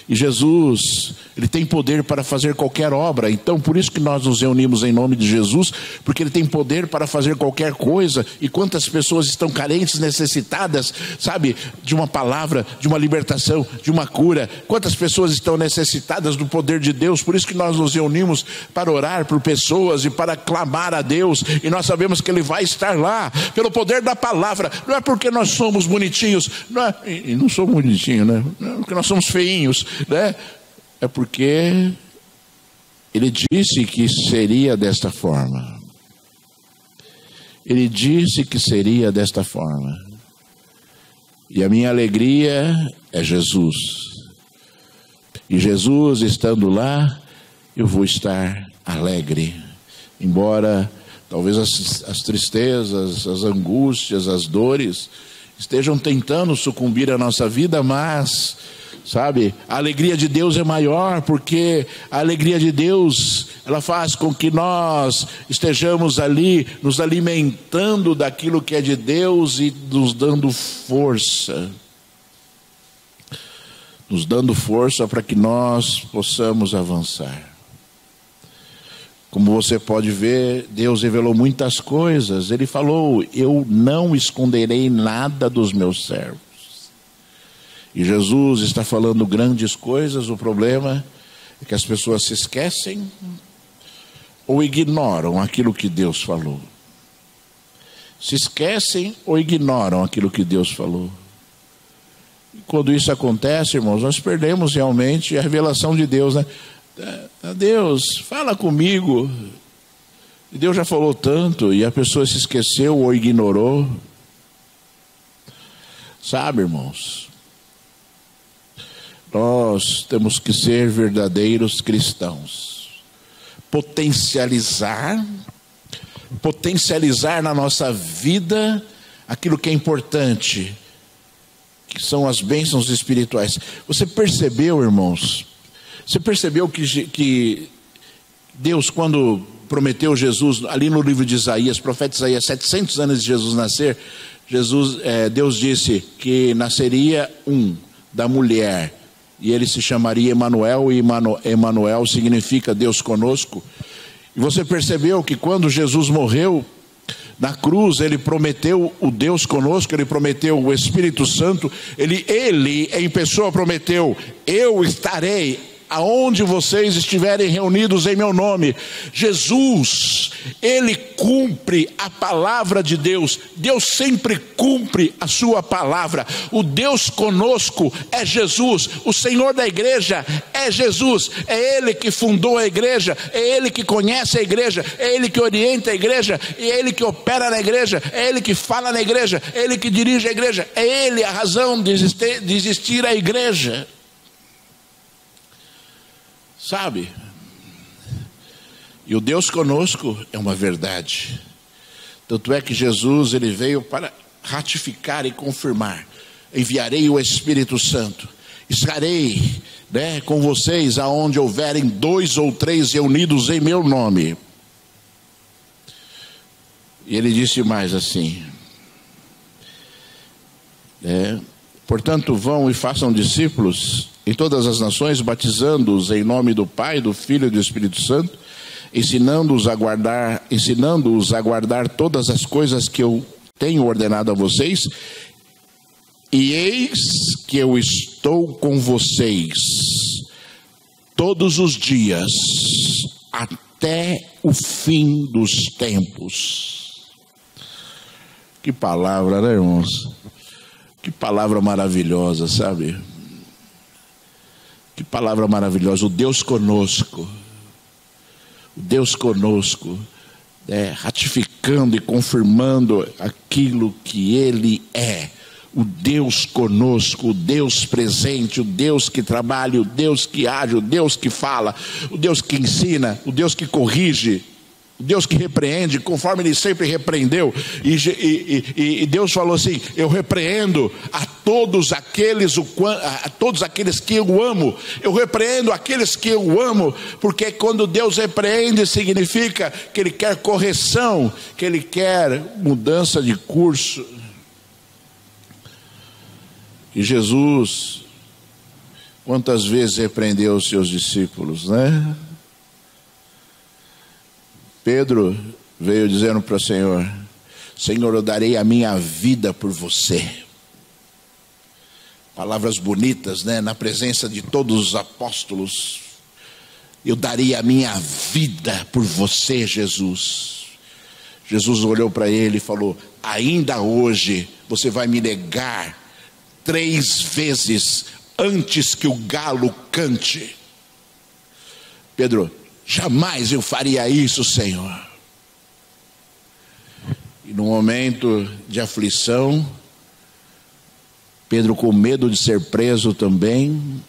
E Jesus, Ele tem poder para fazer qualquer obra. Então por isso que nós nos reunimos em nome de Jesus, porque Ele tem poder para fazer qualquer coisa. E quantas pessoas estão carentes, necessitadas, sabe, de uma palavra, de uma libertação, de uma cura. Quantas pessoas estão necessitadas do poder de Deus. Por isso que nós nos reunimos para orar por pessoas e para clamar a Deus. E nós sabemos que Ele vai estar lá, pelo poder da palavra. Não é porque nós somos bonitinhos, não é, e não somos bonitinhos, né? Não é porque nós somos feinhos, né? É porque Ele disse que seria desta forma. Ele disse que seria desta forma. E a minha alegria é Jesus. E Jesus estando lá, eu vou estar alegre. Embora talvez as tristezas, as angústias, as dores estejam tentando sucumbir à nossa vida, mas sabe, a alegria de Deus é maior, porque a alegria de Deus, ela faz com que nós estejamos ali, nos alimentando daquilo que é de Deus e nos dando força. Nos dando força para que nós possamos avançar. Como você pode ver, Deus revelou muitas coisas. Ele falou: eu não esconderei nada dos meus servos. E Jesus está falando grandes coisas. O problema é que as pessoas se esquecem ou ignoram aquilo que Deus falou. Se esquecem ou ignoram aquilo que Deus falou. E quando isso acontece, irmãos, nós perdemos realmente a revelação de Deus, né? Deus, fala comigo. E Deus já falou tanto e a pessoa se esqueceu ou ignorou. Sabe, irmãos, nós temos que ser verdadeiros cristãos. Potencializar na nossa vida aquilo que é importante, que são as bênçãos espirituais. Você percebeu, irmãos? Você percebeu que Deus, quando prometeu Jesus, ali no livro de Isaías, profeta Isaías, 700 anos de Jesus nascer, Deus disse que nasceria da mulher, e ele se chamaria Emanuel, e Emanuel significa Deus conosco. E você percebeu que quando Jesus morreu na cruz, ele prometeu o Deus conosco, ele prometeu o Espírito Santo, ele em pessoa prometeu: eu estarei aonde vocês estiverem reunidos em meu nome. Jesus, ele cumpre a palavra de Deus. Deus sempre cumpre a sua palavra. O Deus conosco é Jesus. O Senhor da igreja é Jesus. É Ele que fundou a igreja, é Ele que conhece a igreja, é Ele que orienta a igreja, é Ele que opera na igreja, é Ele que fala na igreja, é Ele que dirige a igreja, é Ele a razão de existir a igreja. Sabe? E o Deus conosco é uma verdade. Tanto é que Jesus, ele veio para ratificar e confirmar: enviarei o Espírito Santo, estarei, com vocês aonde houverem 2 ou 3 reunidos em meu nome. E ele disse mais assim: portanto, vão e façam discípulos em todas as nações, batizando-os em nome do Pai, do Filho e do Espírito Santo, ensinando-os a guardar todas as coisas que eu tenho ordenado a vocês, e eis que eu estou com vocês todos os dias até o fim dos tempos. Que palavra, né, irmãos? Que palavra maravilhosa, sabe? Que palavra maravilhosa. O Deus conosco, ratificando e confirmando aquilo que Ele é. O Deus conosco, o Deus presente, o Deus que trabalha, o Deus que age, o Deus que fala, o Deus que ensina, o Deus que corrige, Deus que repreende, conforme Ele sempre repreendeu. E Deus falou assim: eu repreendo a todos aqueles que eu amo. Eu repreendo aqueles que eu amo, porque quando Deus repreende, significa que Ele quer correção, que Ele quer mudança de curso. E Jesus, quantas vezes repreendeu os seus discípulos, né? Pedro veio dizendo para o Senhor: Senhor, eu darei a minha vida por você. Palavras bonitas, né? Na presença de todos os apóstolos. Eu daria a minha vida por você, Jesus. Jesus olhou para ele e falou: ainda hoje você vai me negar 3 vezes antes que o galo cante. Pedro: jamais eu faria isso, Senhor. E no momento de aflição, Pedro, com medo de ser preso também,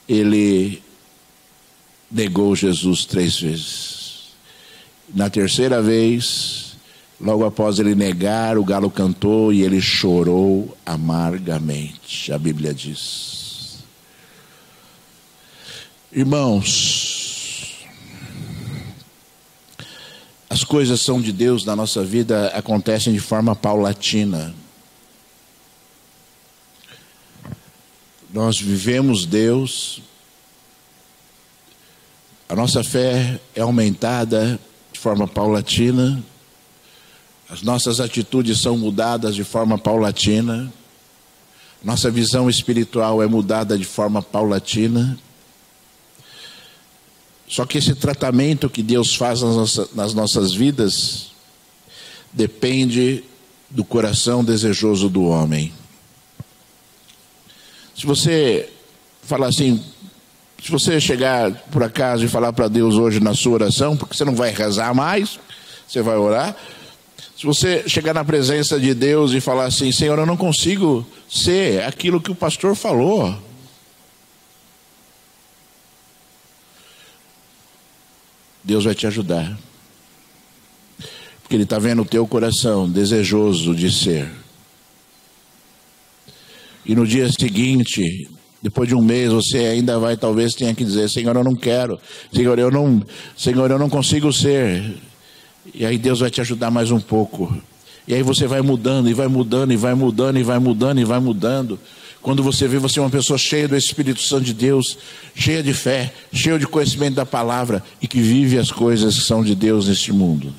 ele negou Jesus 3 vezes. Na terceira vez, logo após ele negar, o galo cantou e ele chorou amargamente, a Bíblia diz. Irmãos, as coisas são de Deus na nossa vida, acontecem de forma paulatina. Nós vivemos Deus, a nossa fé é aumentada de forma paulatina, as nossas atitudes são mudadas de forma paulatina, nossa visão espiritual é mudada de forma paulatina. Só que esse tratamento que Deus faz nas nossas vidas depende do coração desejoso do homem. Se você falar assim, se você chegar por acaso e falar para Deus hoje na sua oração, porque você não vai rezar mais, você vai orar. Se você chegar na presença de Deus e falar assim: Senhor, eu não consigo ser aquilo que o pastor falou. Deus vai te ajudar, porque Ele está vendo o teu coração desejoso de ser. E no dia seguinte, depois de um mês, você ainda vai, talvez tenha que dizer: Senhor, eu não quero, Senhor, eu não consigo ser. E aí Deus vai te ajudar mais um pouco. E aí você vai mudando, e vai mudando, e vai mudando, e vai mudando, e vai mudando. Quando você vê, você é uma pessoa cheia do Espírito Santo de Deus, cheia de fé, cheia de conhecimento da palavra, e que vive as coisas que são de Deus neste mundo.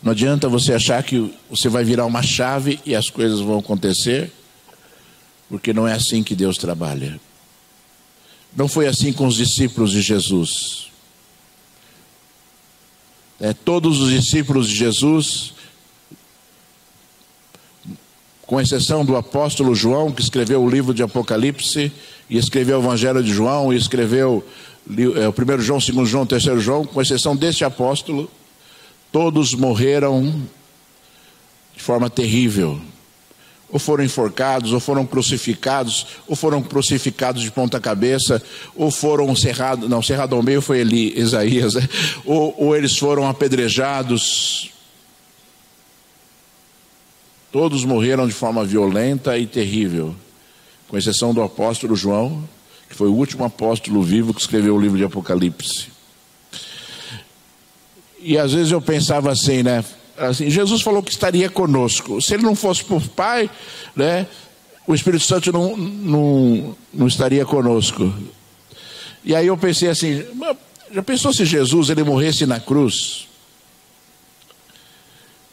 Não adianta você achar que você vai virar uma chave e as coisas vão acontecer, porque não é assim que Deus trabalha. Não foi assim com os discípulos de Jesus. Todos os discípulos de Jesus, com exceção do apóstolo João, que escreveu o livro de Apocalipse, e escreveu o Evangelho de João, e escreveu o 1 João, 2 João, 3 João, com exceção deste apóstolo, todos morreram de forma terrível. Ou foram enforcados, ou foram crucificados, ou foram crucificados de ponta cabeça, ou foram cerrado ao meio foi Isaías, né? ou eles foram apedrejados. Todos morreram de forma violenta e terrível, com exceção do apóstolo João, que foi o último apóstolo vivo que escreveu o livro de Apocalipse. E às vezes eu pensava assim, né? Assim, Jesus falou que estaria conosco. Se Ele não fosse por Pai, né? O Espírito Santo não estaria conosco. E aí eu pensei assim: já pensou se Jesus ele morresse na cruz?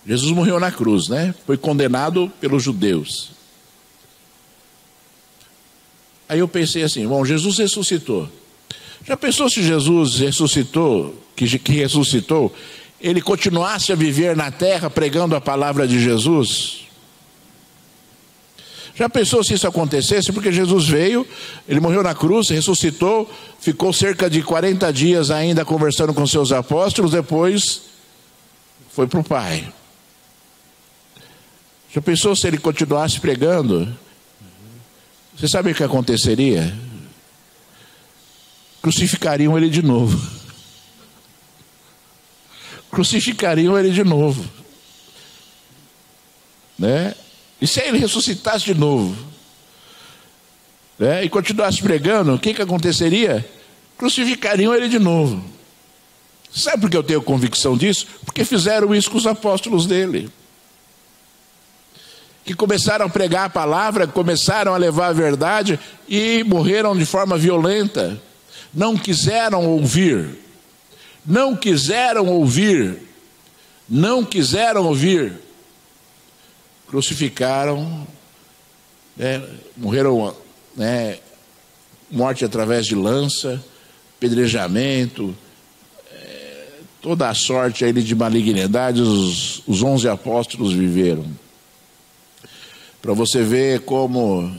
Jesus morreu na cruz, né? Foi condenado pelos judeus. Aí eu pensei assim: bom, Jesus ressuscitou. Já pensou se Jesus ressuscitou, que ressuscitou, ele continuasse a viver na terra pregando a palavra de Jesus? Já pensou se isso acontecesse? Porque Jesus veio, ele morreu na cruz, ressuscitou, ficou cerca de 40 dias ainda conversando com seus apóstolos, depois foi para o Pai. Já pensou se ele continuasse pregando? Você sabe o que aconteceria? crucificariam ele de novo. Crucificariam ele de novo, né? E se ele ressuscitasse de novo, né? E continuasse pregando, o que aconteceria? Crucificariam ele de novo. Sabe por que eu tenho convicção disso? Porque fizeram isso com os apóstolos dele, que começaram a pregar a palavra, começaram a levar a verdade e morreram de forma violenta. Não quiseram ouvir, não quiseram ouvir, não quiseram ouvir. Crucificaram, né? Morreram, né? Morte através de lança, apedrejamento, toda a sorte aí de malignidade os 11 apóstolos viveram. Para você ver como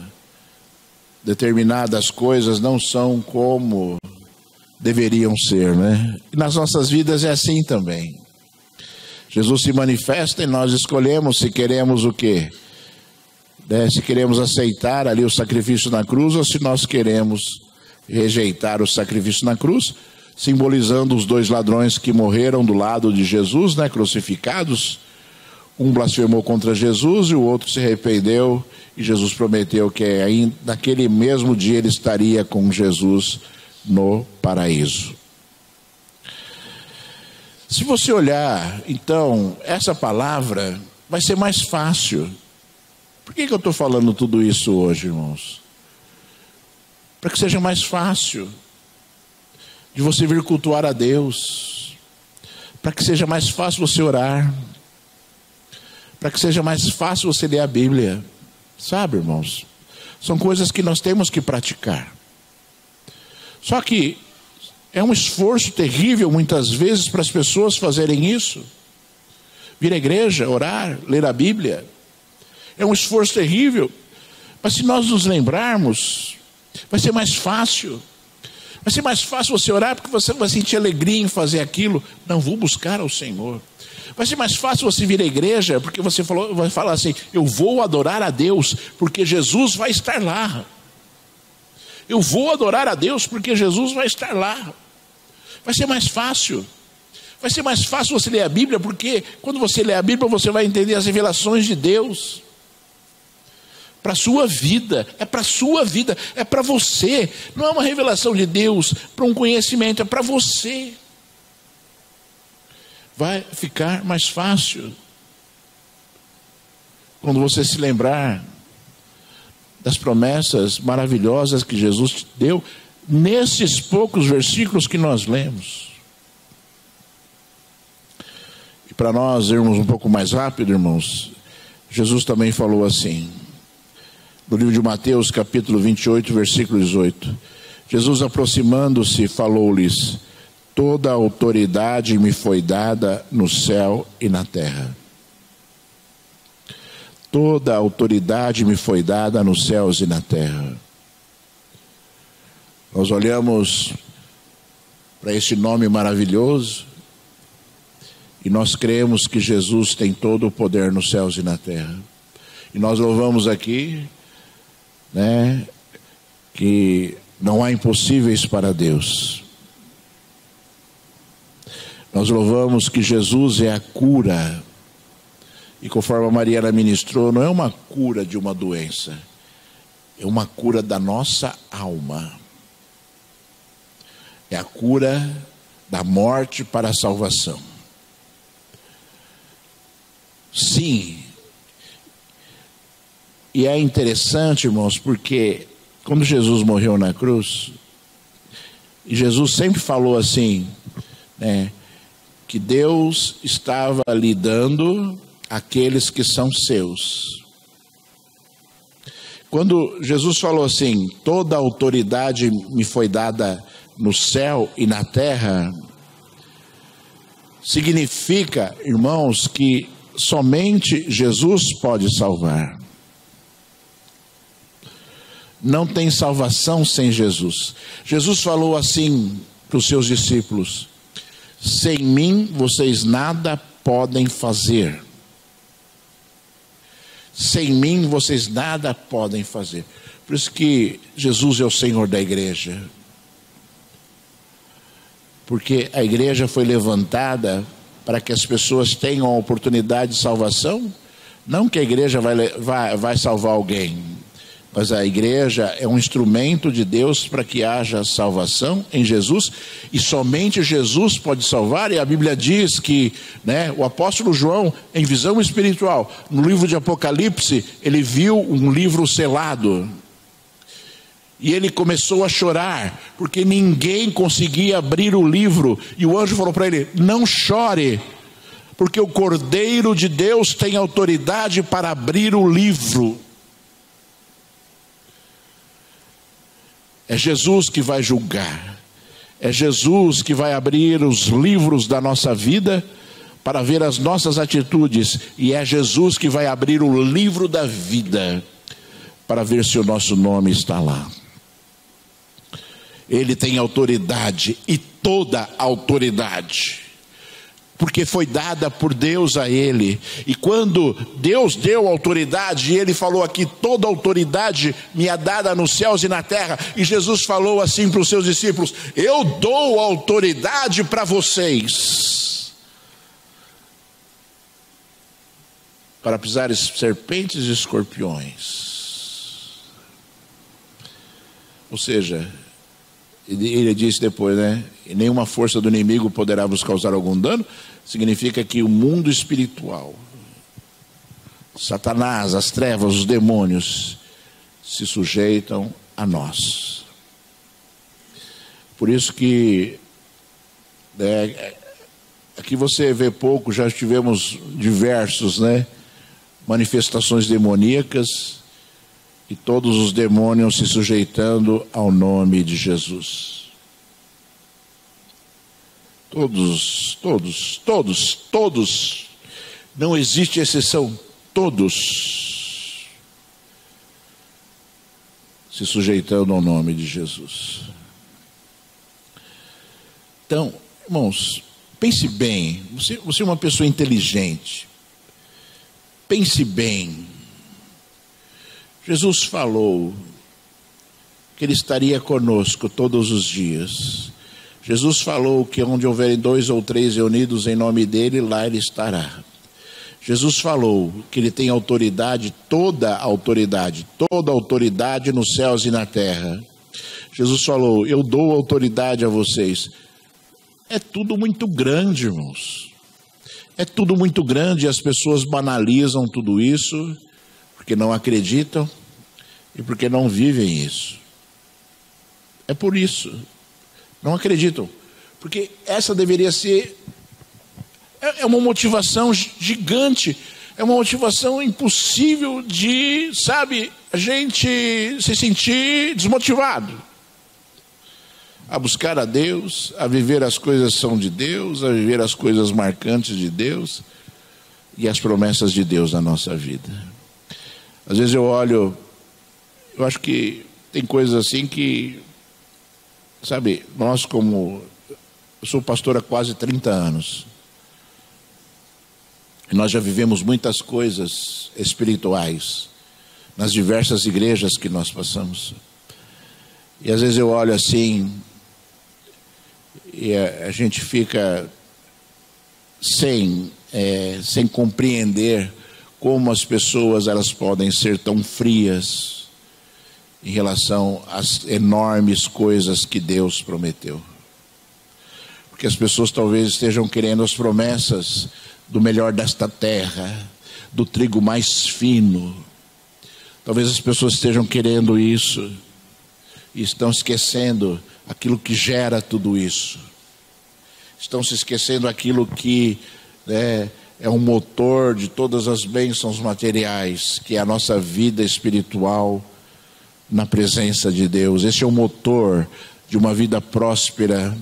determinadas coisas não são como deveriam ser, né? E nas nossas vidas é assim também. Jesus se manifesta e nós escolhemos se queremos o quê? Se queremos aceitar ali o sacrifício na cruz ou se nós queremos rejeitar o sacrifício na cruz, simbolizando os 2 ladrões que morreram do lado de Jesus, né, crucificados. Um blasfemou contra Jesus e o outro se arrependeu, e Jesus prometeu que ainda naquele mesmo dia ele estaria com Jesus no paraíso. Se você olhar, então, essa palavra vai ser mais fácil. Por que eu estou falando tudo isso hoje, irmãos? Para que seja mais fácil de você vir cultuar a Deus, para que seja mais fácil você orar, para que seja mais fácil você ler a Bíblia. Sabe, irmãos? São coisas que nós temos que praticar. Só que é um esforço terrível muitas vezes para as pessoas fazerem isso. Vir à igreja, orar, ler a Bíblia. É um esforço terrível. Mas se nós nos lembrarmos, vai ser mais fácil. Vai ser mais fácil você orar porque você não vai sentir alegria em fazer aquilo. Não, vou buscar ao Senhor. Vai ser mais fácil você vir à igreja porque você vai falar assim: eu vou adorar a Deus porque Jesus vai estar lá. Eu vou adorar a Deus porque Jesus vai estar lá. Vai ser mais fácil. Vai ser mais fácil você ler a Bíblia porque quando você lê a Bíblia você vai entender as revelações de Deus. Para a sua vida, é para a sua vida, é para você. Não é uma revelação de Deus para um conhecimento, é para você. Vai ficar mais fácil quando você se lembrar das promessas maravilhosas que Jesus te deu nesses poucos versículos que nós lemos. E para nós irmos um pouco mais rápido, irmãos, Jesus também falou assim, no livro de Mateus, capítulo 28, versículo 18. Jesus, aproximando-se, falou-lhes: toda a autoridade me foi dada no céu e na terra. Toda a autoridade me foi dada nos céus e na terra. Nós olhamos para esse nome maravilhoso e nós cremos que Jesus tem todo o poder nos céus e na terra. E nós louvamos aqui, né, que não há impossíveis para Deus. Nós louvamos que Jesus é a cura. E conforme a Mariana ministrou, não é uma cura de uma doença, é uma cura da nossa alma. É a cura da morte para a salvação. Sim. E é interessante, irmãos, porque quando Jesus morreu na cruz, e Jesus sempre falou assim, né, que Deus estava lhe dando aqueles que são seus. Quando Jesus falou assim, toda a autoridade me foi dada no céu e na terra, significa, irmãos, que somente Jesus pode salvar. Não tem salvação sem Jesus. Jesus falou assim para os seus discípulos: sem mim vocês nada podem fazer. Sem mim vocês nada podem fazer. Por isso que Jesus é o Senhor da igreja. porque a igreja foi levantada para que as pessoas tenham a oportunidade de salvação. Não que a igreja vai salvar alguém, mas a igreja é um instrumento de Deus para que haja salvação em Jesus, e somente Jesus pode salvar. E a Bíblia diz que, o apóstolo João, em visão espiritual, no livro de Apocalipse, ele viu um livro selado, e ele começou a chorar, porque ninguém conseguia abrir o livro, e o anjo falou para ele: não chore, porque o Cordeiro de Deus tem autoridade para abrir o livro. É Jesus que vai julgar, é Jesus que vai abrir os livros da nossa vida para ver as nossas atitudes, e é Jesus que vai abrir o livro da vida para ver se o nosso nome está lá. Ele tem autoridade, e toda autoridade, porque foi dada por Deus a ele. E quando Deus deu autoridade, e ele falou aqui: toda autoridade me é dada nos céus e na terra. E Jesus falou assim para os seus discípulos: eu dou autoridade para vocês, para pisar serpentes e escorpiões. Ou seja, ele disse depois, e nenhuma força do inimigo poderá vos causar algum dano. Significa que o mundo espiritual, Satanás, as trevas, os demônios, se sujeitam a nós. Por isso que aqui você vê pouco, já tivemos diversos, manifestações demoníacas, e todos os demônios se sujeitando ao nome de Jesus. Todos, não existe exceção, todos se sujeitando ao nome de Jesus. Então, irmãos, pense bem, você é uma pessoa inteligente, pense bem. Jesus falou que Ele estaria conosco todos os dias. Jesus falou que onde houverem 2 ou 3 reunidos em nome dEle, lá Ele estará. Jesus falou que Ele tem autoridade, toda autoridade nos céus e na terra. Jesus falou: eu dou autoridade a vocês. É tudo muito grande, irmãos. É tudo muito grande, e as pessoas banalizam tudo isso, porque não acreditam e porque não vivem isso. É por isso. Não acreditam, porque essa deveria ser, uma motivação gigante, é uma motivação impossível de, a gente se sentir desmotivado a buscar a Deus, a viver as coisas que são de Deus, a viver as coisas marcantes de Deus e as promessas de Deus na nossa vida. Às vezes eu olho, eu acho que tem coisas assim que, nós eu sou pastor há quase 30 anos, e nós já vivemos muitas coisas espirituais nas diversas igrejas que nós passamos, e às vezes eu olho assim, e a gente fica sem compreender como as pessoas elas podem ser tão frias em relação às enormes coisas que Deus prometeu. Porque as pessoas talvez estejam querendo as promessas do melhor desta terra, do trigo mais fino. Talvez as pessoas estejam querendo isso e estão esquecendo aquilo que gera tudo isso. Estão se esquecendo aquilo que é um motor de todas as bênçãos materiais, que é a nossa vida espiritual na presença de Deus. Esse é o motor de uma vida próspera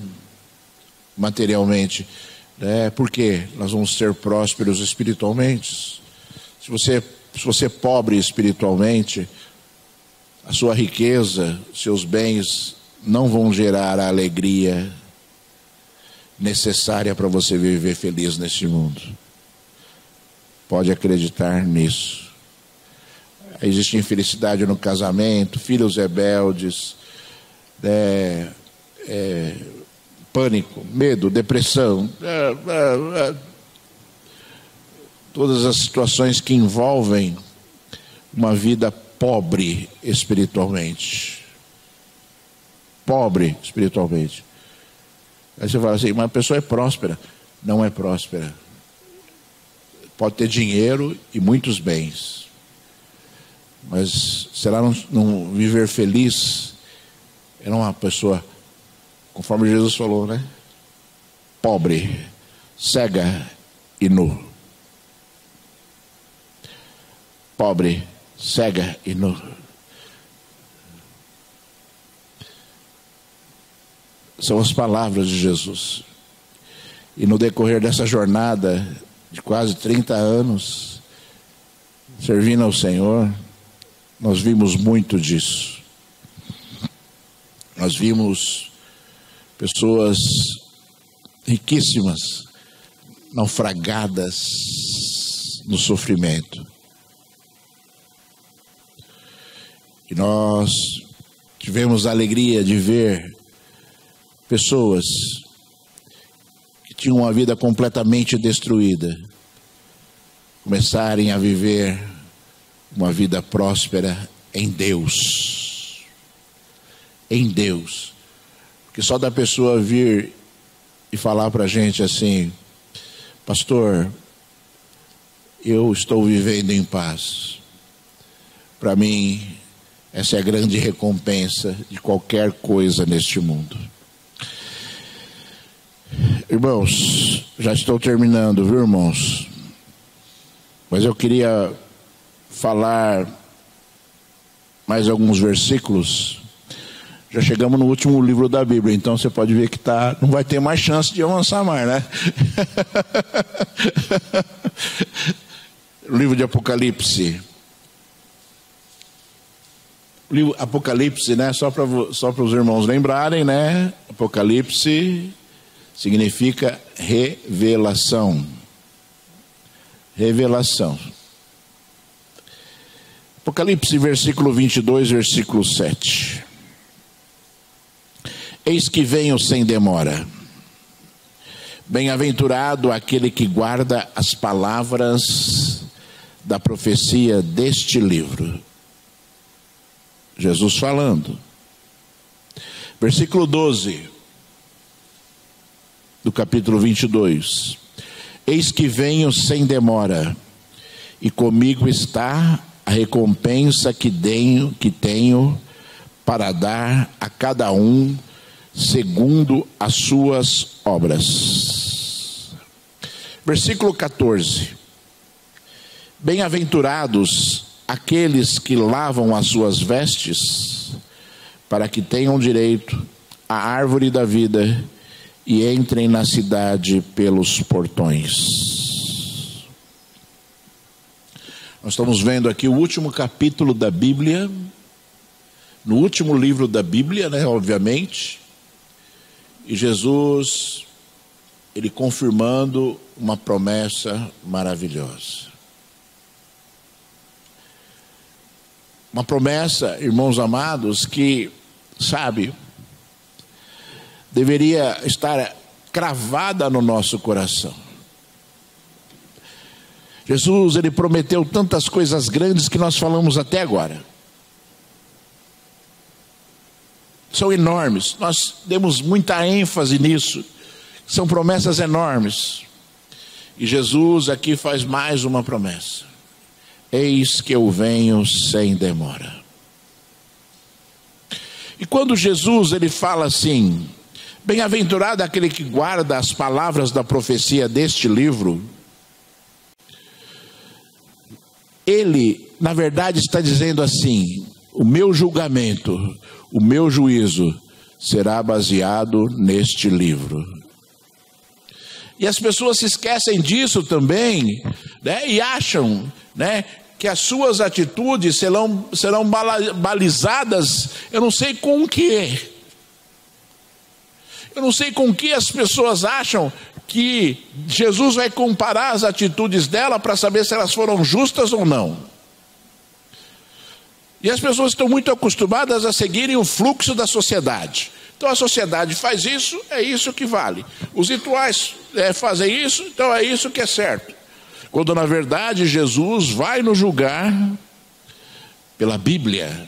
materialmente. Por quê? Nós vamos ser prósperos espiritualmente. Se você é pobre espiritualmente, a sua riqueza, seus bens não vão gerar a alegria necessária para você viver feliz neste mundo. Pode acreditar nisso. Existe infelicidade no casamento, filhos rebeldes, pânico, medo, depressão, todas as situações que envolvem uma vida pobre espiritualmente. Pobre espiritualmente. Aí você fala assim, mas a pessoa é próspera. Não é próspera. Pode ter dinheiro e muitos bens, mas será não viver feliz? É uma pessoa, conforme Jesus falou, né? Pobre, cega e nu. Pobre, cega e nu. São as palavras de Jesus. E no decorrer dessa jornada de quase 30 anos, servindo ao Senhor, nós vimos muito disso. Nós vimos pessoas riquíssimas, naufragadas no sofrimento. E nós tivemos a alegria de ver pessoas que tinham uma vida completamente destruída começarem a viver uma vida próspera em Deus. Em Deus. Porque só da pessoa vir e falar para a gente assim: pastor, eu estou vivendo em paz. Para mim, essa é a grande recompensa de qualquer coisa neste mundo. Irmãos, já estou terminando, viu, irmãos? Mas eu queria falar mais alguns versículos. Já chegamos no último livro da Bíblia, então você pode ver que não vai ter mais chance de avançar mais, né? O livro de Apocalipse. O livro Apocalipse, né? Só para os irmãos lembrarem, né? Apocalipse significa revelação. Revelação. Apocalipse, versículo 22, versículo 7. Eis que venho sem demora. Bem-aventurado aquele que guarda as palavras da profecia deste livro. Jesus falando. Versículo 12 do capítulo 22. Eis que venho sem demora, e comigo está a recompensa que tenho para dar a cada um segundo as suas obras. Versículo 14. Bem-aventurados aqueles que lavam as suas vestes, para que tenham direito à árvore da vida e entrem na cidade pelos portões. Nós estamos vendo aqui o último capítulo da Bíblia, no último livro da Bíblia, né, obviamente, e Jesus, ele confirmando uma promessa maravilhosa. Uma promessa, irmãos amados, que, sabe, deveria estar cravada no nosso coração. Jesus, ele prometeu tantas coisas grandes que nós falamos até agora. São enormes, nós demos muita ênfase nisso. São promessas enormes. E Jesus aqui faz mais uma promessa. Eis que eu venho sem demora. E quando Jesus, ele fala assim: bem-aventurado aquele que guarda as palavras da profecia deste livro, ele, na verdade, está dizendo assim: o meu julgamento, o meu juízo será baseado neste livro. E as pessoas se esquecem disso também, né? E acham, né, que as suas atitudes serão balizadas, eu não sei com o que. Eu não sei com que as pessoas acham que Jesus vai comparar as atitudes dela para saber se elas foram justas ou não. E as pessoas estão muito acostumadas a seguirem o fluxo da sociedade. Então a sociedade faz isso, é isso que vale. Os rituais fazem isso, então é isso que é certo. Quando na verdade Jesus vai nos julgar pela Bíblia.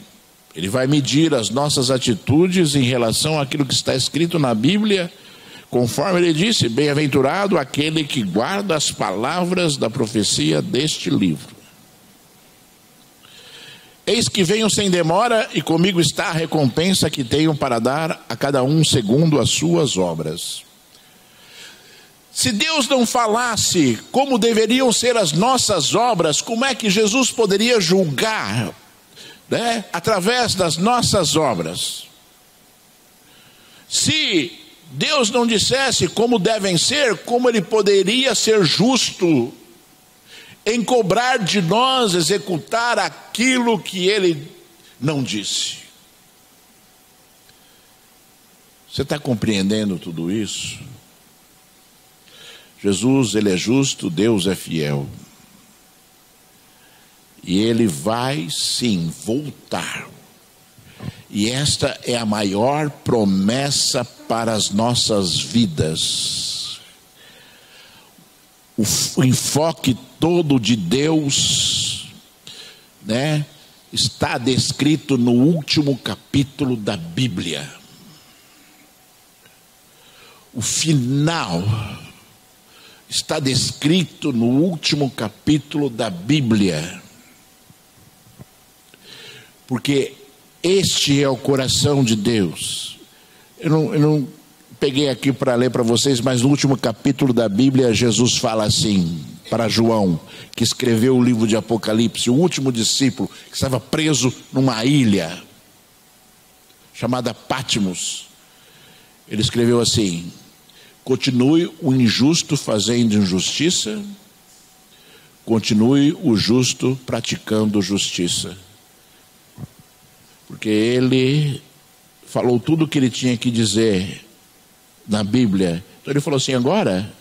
Ele vai medir as nossas atitudes em relação àquilo que está escrito na Bíblia, conforme ele disse: bem-aventurado aquele que guarda as palavras da profecia deste livro. Eis que venho sem demora, e comigo está a recompensa que tenho para dar a cada um segundo as suas obras. Se Deus não falasse como deveriam ser as nossas obras, como é que Jesus poderia julgar, né, através das nossas obras? Se Deus não dissesse como devem ser, como ele poderia ser justo em cobrar de nós executar aquilo que ele não disse? Você está compreendendo tudo isso? Jesus, ele é justo, Deus é fiel. E ele vai sim voltar. E esta é a maior promessa para as nossas vidas. O enfoque todo de Deus, né, está descrito no último capítulo da Bíblia. O final está descrito no último capítulo da Bíblia. Porque este é o coração de Deus. Eu não peguei aqui para ler para vocês, mas no último capítulo da Bíblia, Jesus fala assim para João, que escreveu o livro de Apocalipse, o último discípulo que estava preso numa ilha chamada Patmos. Ele escreveu assim: continue o injusto fazendo injustiça, continue o justo praticando justiça. Porque ele falou tudo o que ele tinha que dizer na Bíblia. Então ele falou assim: agora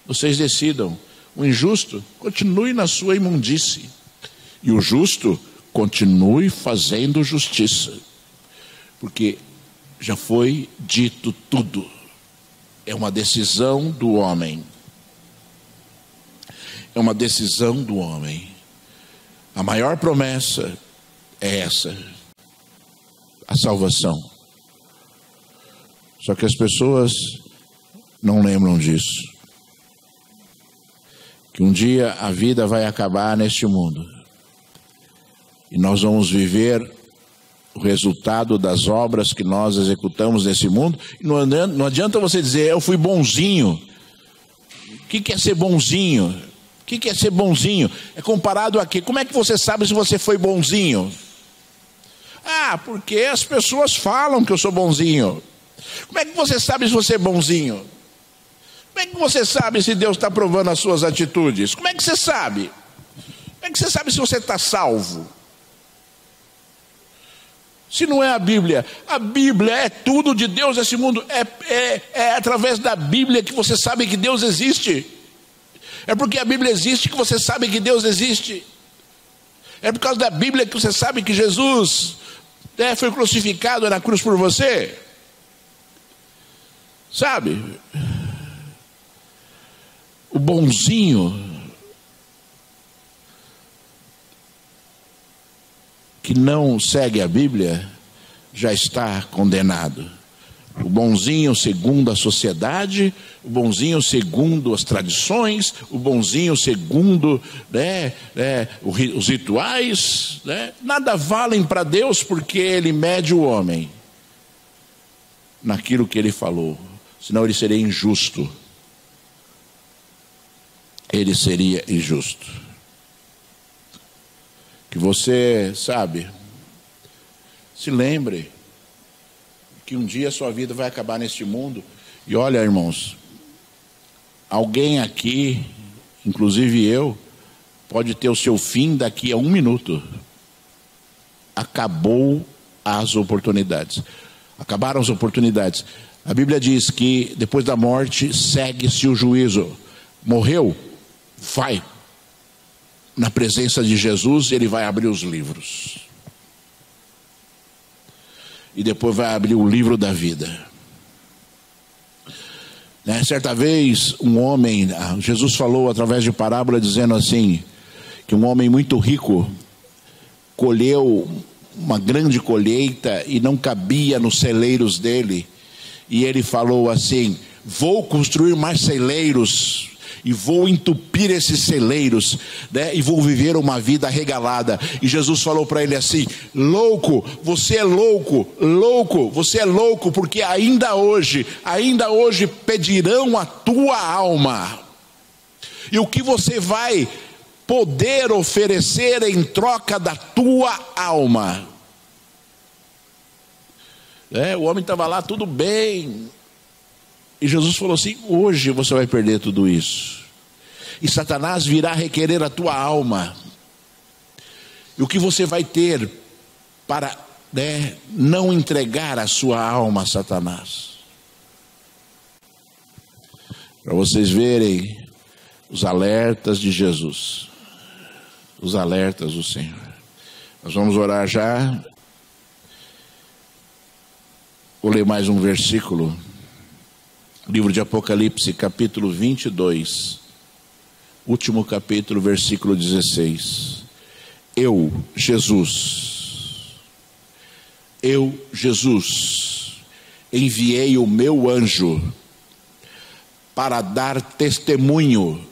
vocês decidam. O injusto continue na sua imundície, e o justo continue fazendo justiça, porque já foi dito tudo. É uma decisão do homem. É uma decisão do homem. A maior promessa é essa: a salvação. Só que as pessoas não lembram disso. Que um dia a vida vai acabar neste mundo. E nós vamos viver o resultado das obras que nós executamos nesse mundo. E não adianta você dizer: eu fui bonzinho. O que é ser bonzinho? O que é ser bonzinho? É comparado a quê? Como é que você sabe se você foi bonzinho? Ah, porque as pessoas falam que eu sou bonzinho. Como é que você sabe se você é bonzinho? Como é que você sabe se Deus está provando as suas atitudes? Como é que você sabe? Como é que você sabe se você está salvo? Se não é a Bíblia é tudo de Deus nesse mundo. É através da Bíblia que você sabe que Deus existe. É porque a Bíblia existe que você sabe que Deus existe. É por causa da Bíblia que você sabe que Jesus foi crucificado na cruz por você. Sabe? O bonzinho que não segue a Bíblia já está condenado. O bonzinho segundo a sociedade, o bonzinho segundo as tradições, o bonzinho segundo os rituais, nada valem para Deus, porque ele mede o homem naquilo que ele falou, senão ele seria injusto. Ele seria injusto. Que você, sabe, se lembre que um dia a sua vida vai acabar neste mundo. E olha, irmãos, alguém aqui, inclusive eu, pode ter o seu fim daqui a 1 minuto. Acabou as oportunidades. Acabaram as oportunidades. A Bíblia diz que depois da morte segue-se o juízo. Morreu? Vai na presença de Jesus, ele vai abrir os livros. E depois vai abrir o livro da vida. Certa vez, um homem, Jesus falou através de parábola, dizendo assim, que um homem muito rico colheu uma grande colheita e não cabia nos celeiros dele. E ele falou assim: vou construir mais celeiros e vou entupir esses celeiros, e vou viver uma vida regalada. E Jesus falou para ele assim: louco, você é louco, você é louco, porque ainda hoje pedirão a tua alma. E o que você vai poder oferecer em troca da tua alma? O homem estava lá, tudo bem. E Jesus falou assim: hoje você vai perder tudo isso. E Satanás virá requerer a tua alma. E o que você vai ter para não entregar a sua alma a Satanás? Para vocês verem os alertas de Jesus. Os alertas do Senhor. Nós vamos orar já. Vou ler mais um versículo. Livro de Apocalipse, capítulo 22, último capítulo, versículo 16. Eu, Jesus, enviei o meu anjo para dar testemunho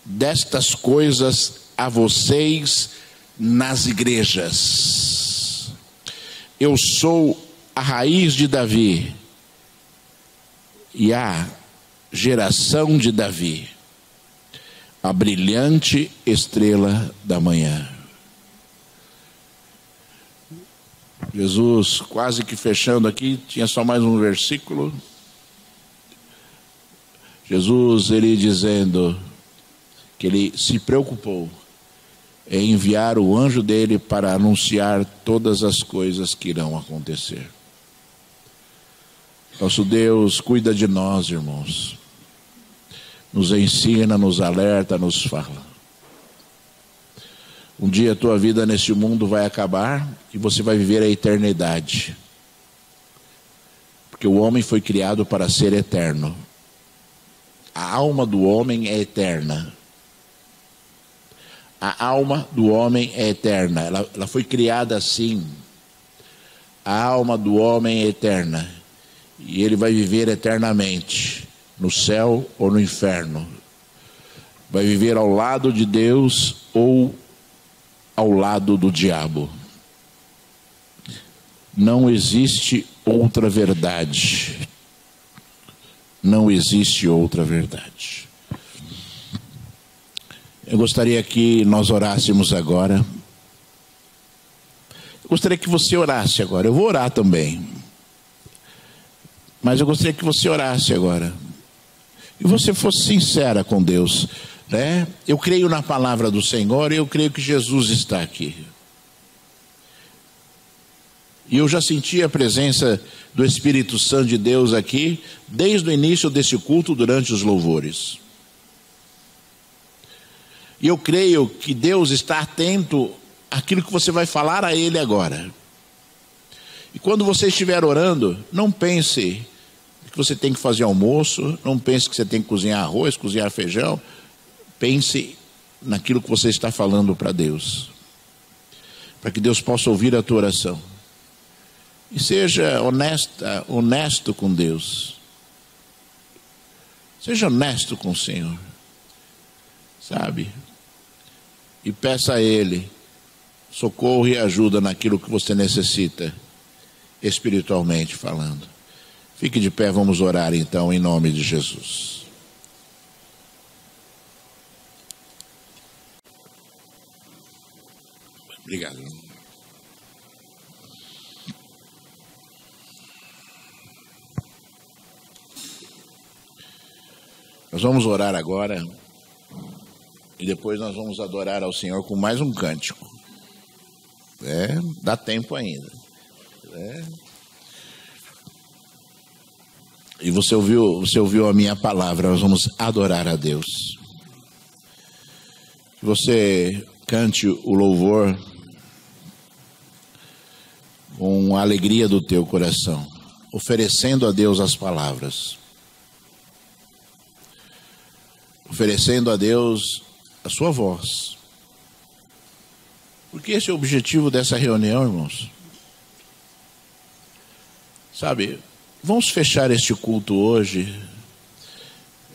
destas coisas a vocês nas igrejas. Eu sou a raiz de Davi e a geração de Davi, a brilhante estrela da manhã. Jesus, quase que fechando aqui, tinha só mais um versículo. Jesus, ele dizendo que ele se preocupou em enviar o anjo dele para anunciar todas as coisas que irão acontecer. Nosso Deus cuida de nós, irmãos. Nos ensina, nos alerta, nos fala. Um dia a tua vida neste mundo vai acabar e você vai viver a eternidade. Porque o homem foi criado para ser eterno. A alma do homem é eterna. A alma do homem é eterna. Ela foi criada assim. A alma do homem é eterna. E ele vai viver eternamente, no céu ou no inferno. Vai viver ao lado de Deus ou ao lado do diabo. Não existe outra verdade. Não existe outra verdade. Eu gostaria que nós orássemos agora. Eu gostaria que você orasse agora. Eu vou orar também. Mas eu gostaria que você orasse agora. E você fosse sincera com Deus. Eu creio na palavra do Senhor e eu creio que Jesus está aqui. E eu já senti a presença do Espírito Santo de Deus aqui, desde o início desse culto, durante os louvores. E eu creio que Deus está atento àquilo que você vai falar a Ele agora. E quando você estiver orando, não pense que você tem que fazer almoço, não pense que você tem que cozinhar arroz, cozinhar feijão. Pense naquilo que você está falando para Deus, para que Deus possa ouvir a tua oração. E seja honesto com Deus. Seja honesto com o Senhor, sabe? E peça a Ele socorro e ajuda naquilo que você necessita, espiritualmente falando. Fique de pé, vamos orar então em nome de Jesus. Obrigado. Nós vamos orar agora e depois nós vamos adorar ao Senhor com mais um cântico. Dá tempo ainda. E você ouviu a minha palavra, nós vamos adorar a Deus. Que você cante o louvor com a alegria do teu coração, oferecendo a Deus as palavras. oferecendo a Deus a sua voz. Porque esse é o objetivo dessa reunião, irmãos. Sabe, vamos fechar este culto hoje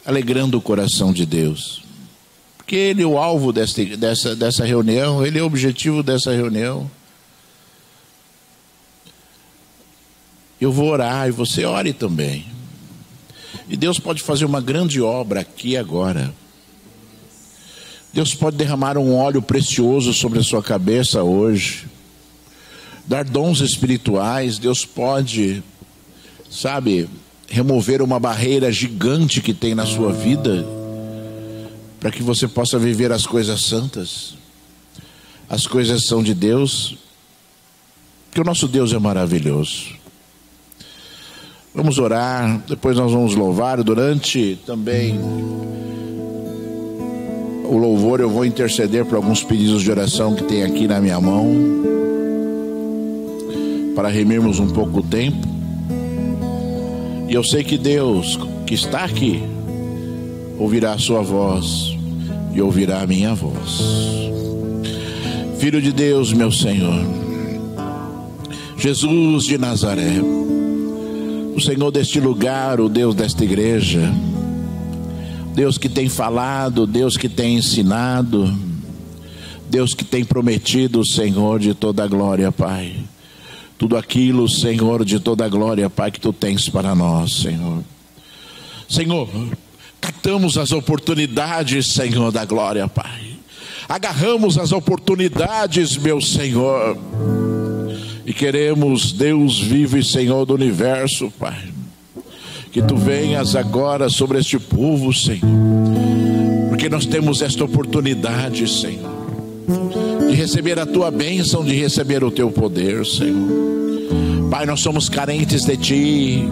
alegrando o coração de Deus. Porque Ele é o alvo dessa reunião, Ele é o objetivo dessa reunião. Eu vou orar e você ore também. E Deus pode fazer uma grande obra aqui agora. Deus pode derramar um óleo precioso sobre a sua cabeça hoje. Dar dons espirituais. Deus pode, sabe, remover uma barreira gigante que tem na sua vida, para que você possa viver as coisas santas. As coisas são de Deus, porque o nosso Deus é maravilhoso. Vamos orar, depois nós vamos louvar. Durante também o louvor eu vou interceder por alguns pedidos de oração que tem aqui na minha mão, para remirmos um pouco o tempo. E eu sei que Deus que está aqui ouvirá a sua voz e ouvirá a minha voz. Filho de Deus, meu Senhor, Jesus de Nazaré, o Senhor deste lugar, o Deus desta igreja, Deus que tem falado, Deus que tem ensinado, Deus que tem prometido, Senhor de toda a glória, Pai. Tudo aquilo, Senhor, de toda a glória, Pai, que Tu tens para nós, Senhor. Senhor, catamos as oportunidades, Senhor, da glória, Pai. Agarramos as oportunidades, meu Senhor. E queremos, Deus vivo e Senhor do universo, Pai, que Tu venhas agora sobre este povo, Senhor. Porque nós temos esta oportunidade, Senhor, de receber a Tua bênção, de receber o Teu poder, Senhor. Pai, nós somos carentes de Ti,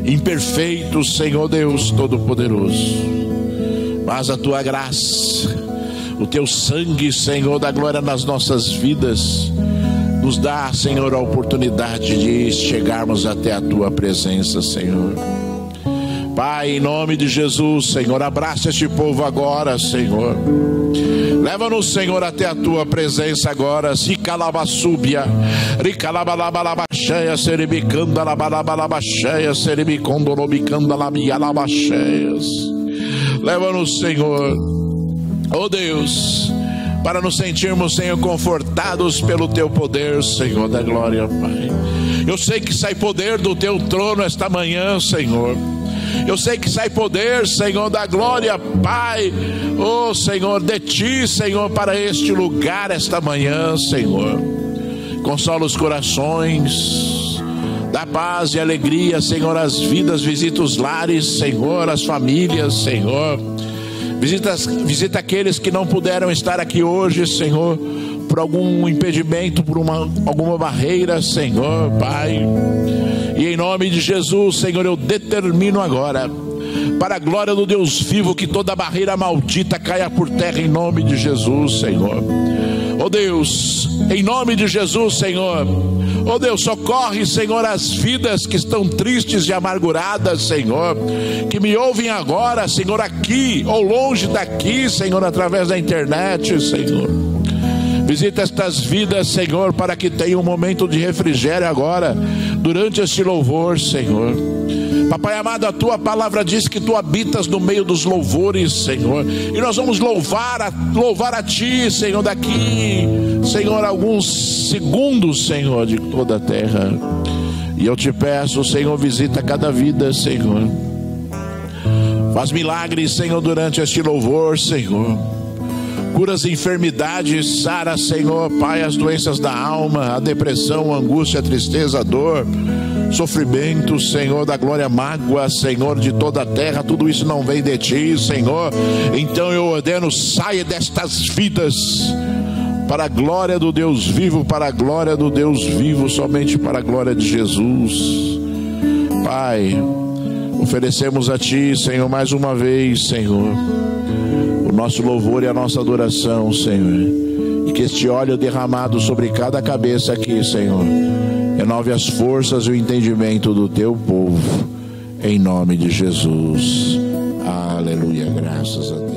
imperfeitos, Senhor Deus Todo-Poderoso. Mas a Tua graça, o Teu sangue, Senhor, da glória nas nossas vidas, nos dá, Senhor, a oportunidade de chegarmos até a Tua presença, Senhor. Pai, em nome de Jesus, Senhor, abraça este povo agora, Senhor. Leva-nos, Senhor, até a Tua presença agora. Sicalabassúbia, ricalabalabalabacheias, seribicanda, labalabalabacheias, seribicondorobicanda, labialabacheias. Leva-nos, Senhor, oh Deus, para nos sentirmos, Senhor, confortados pelo Teu poder, Senhor da glória, Pai. Eu sei que sai poder do Teu trono esta manhã, Senhor. Eu sei que sai poder, Senhor da glória, Pai, oh Senhor, de Ti, Senhor, para este lugar esta manhã, Senhor. Consola os corações, dá paz e alegria, Senhor, às vidas. Visita os lares, Senhor, as famílias, Senhor. Visita aqueles que não puderam estar aqui hoje, Senhor, por algum impedimento, por alguma barreira, Senhor, Pai. E em nome de Jesus, Senhor, eu determino agora, para a glória do Deus vivo, que toda barreira maldita caia por terra em nome de Jesus, Senhor. Oh Deus, em nome de Jesus, Senhor. Oh Deus, socorre, Senhor, as vidas que estão tristes e amarguradas, Senhor, que me ouvem agora, Senhor, aqui ou longe daqui, Senhor, através da internet, Senhor. Visita estas vidas, Senhor, para que tenha um momento de refrigério agora, durante este louvor, Senhor. Papai amado, a Tua palavra diz que Tu habitas no meio dos louvores, Senhor. E nós vamos louvar a Ti, Senhor, daqui, Senhor, alguns segundos, Senhor, de toda a terra. E eu Te peço, Senhor, visita cada vida, Senhor. Faz milagres, Senhor, durante este louvor, Senhor. Cura as enfermidades, sara, Senhor, Pai, as doenças da alma, a depressão, a angústia, a tristeza, a dor, sofrimento, Senhor da glória, mágoa, Senhor, de toda a terra. Tudo isso não vem de Ti, Senhor. Então eu ordeno, saia destas vidas, para a glória do Deus vivo, para a glória do Deus vivo, somente para a glória de Jesus. Pai, oferecemos a Ti, Senhor, mais uma vez, Senhor, o nosso louvor e a nossa adoração, Senhor. E que este óleo derramado sobre cada cabeça aqui, Senhor, renove as forças e o entendimento do Teu povo, em nome de Jesus. Aleluia, graças a Deus.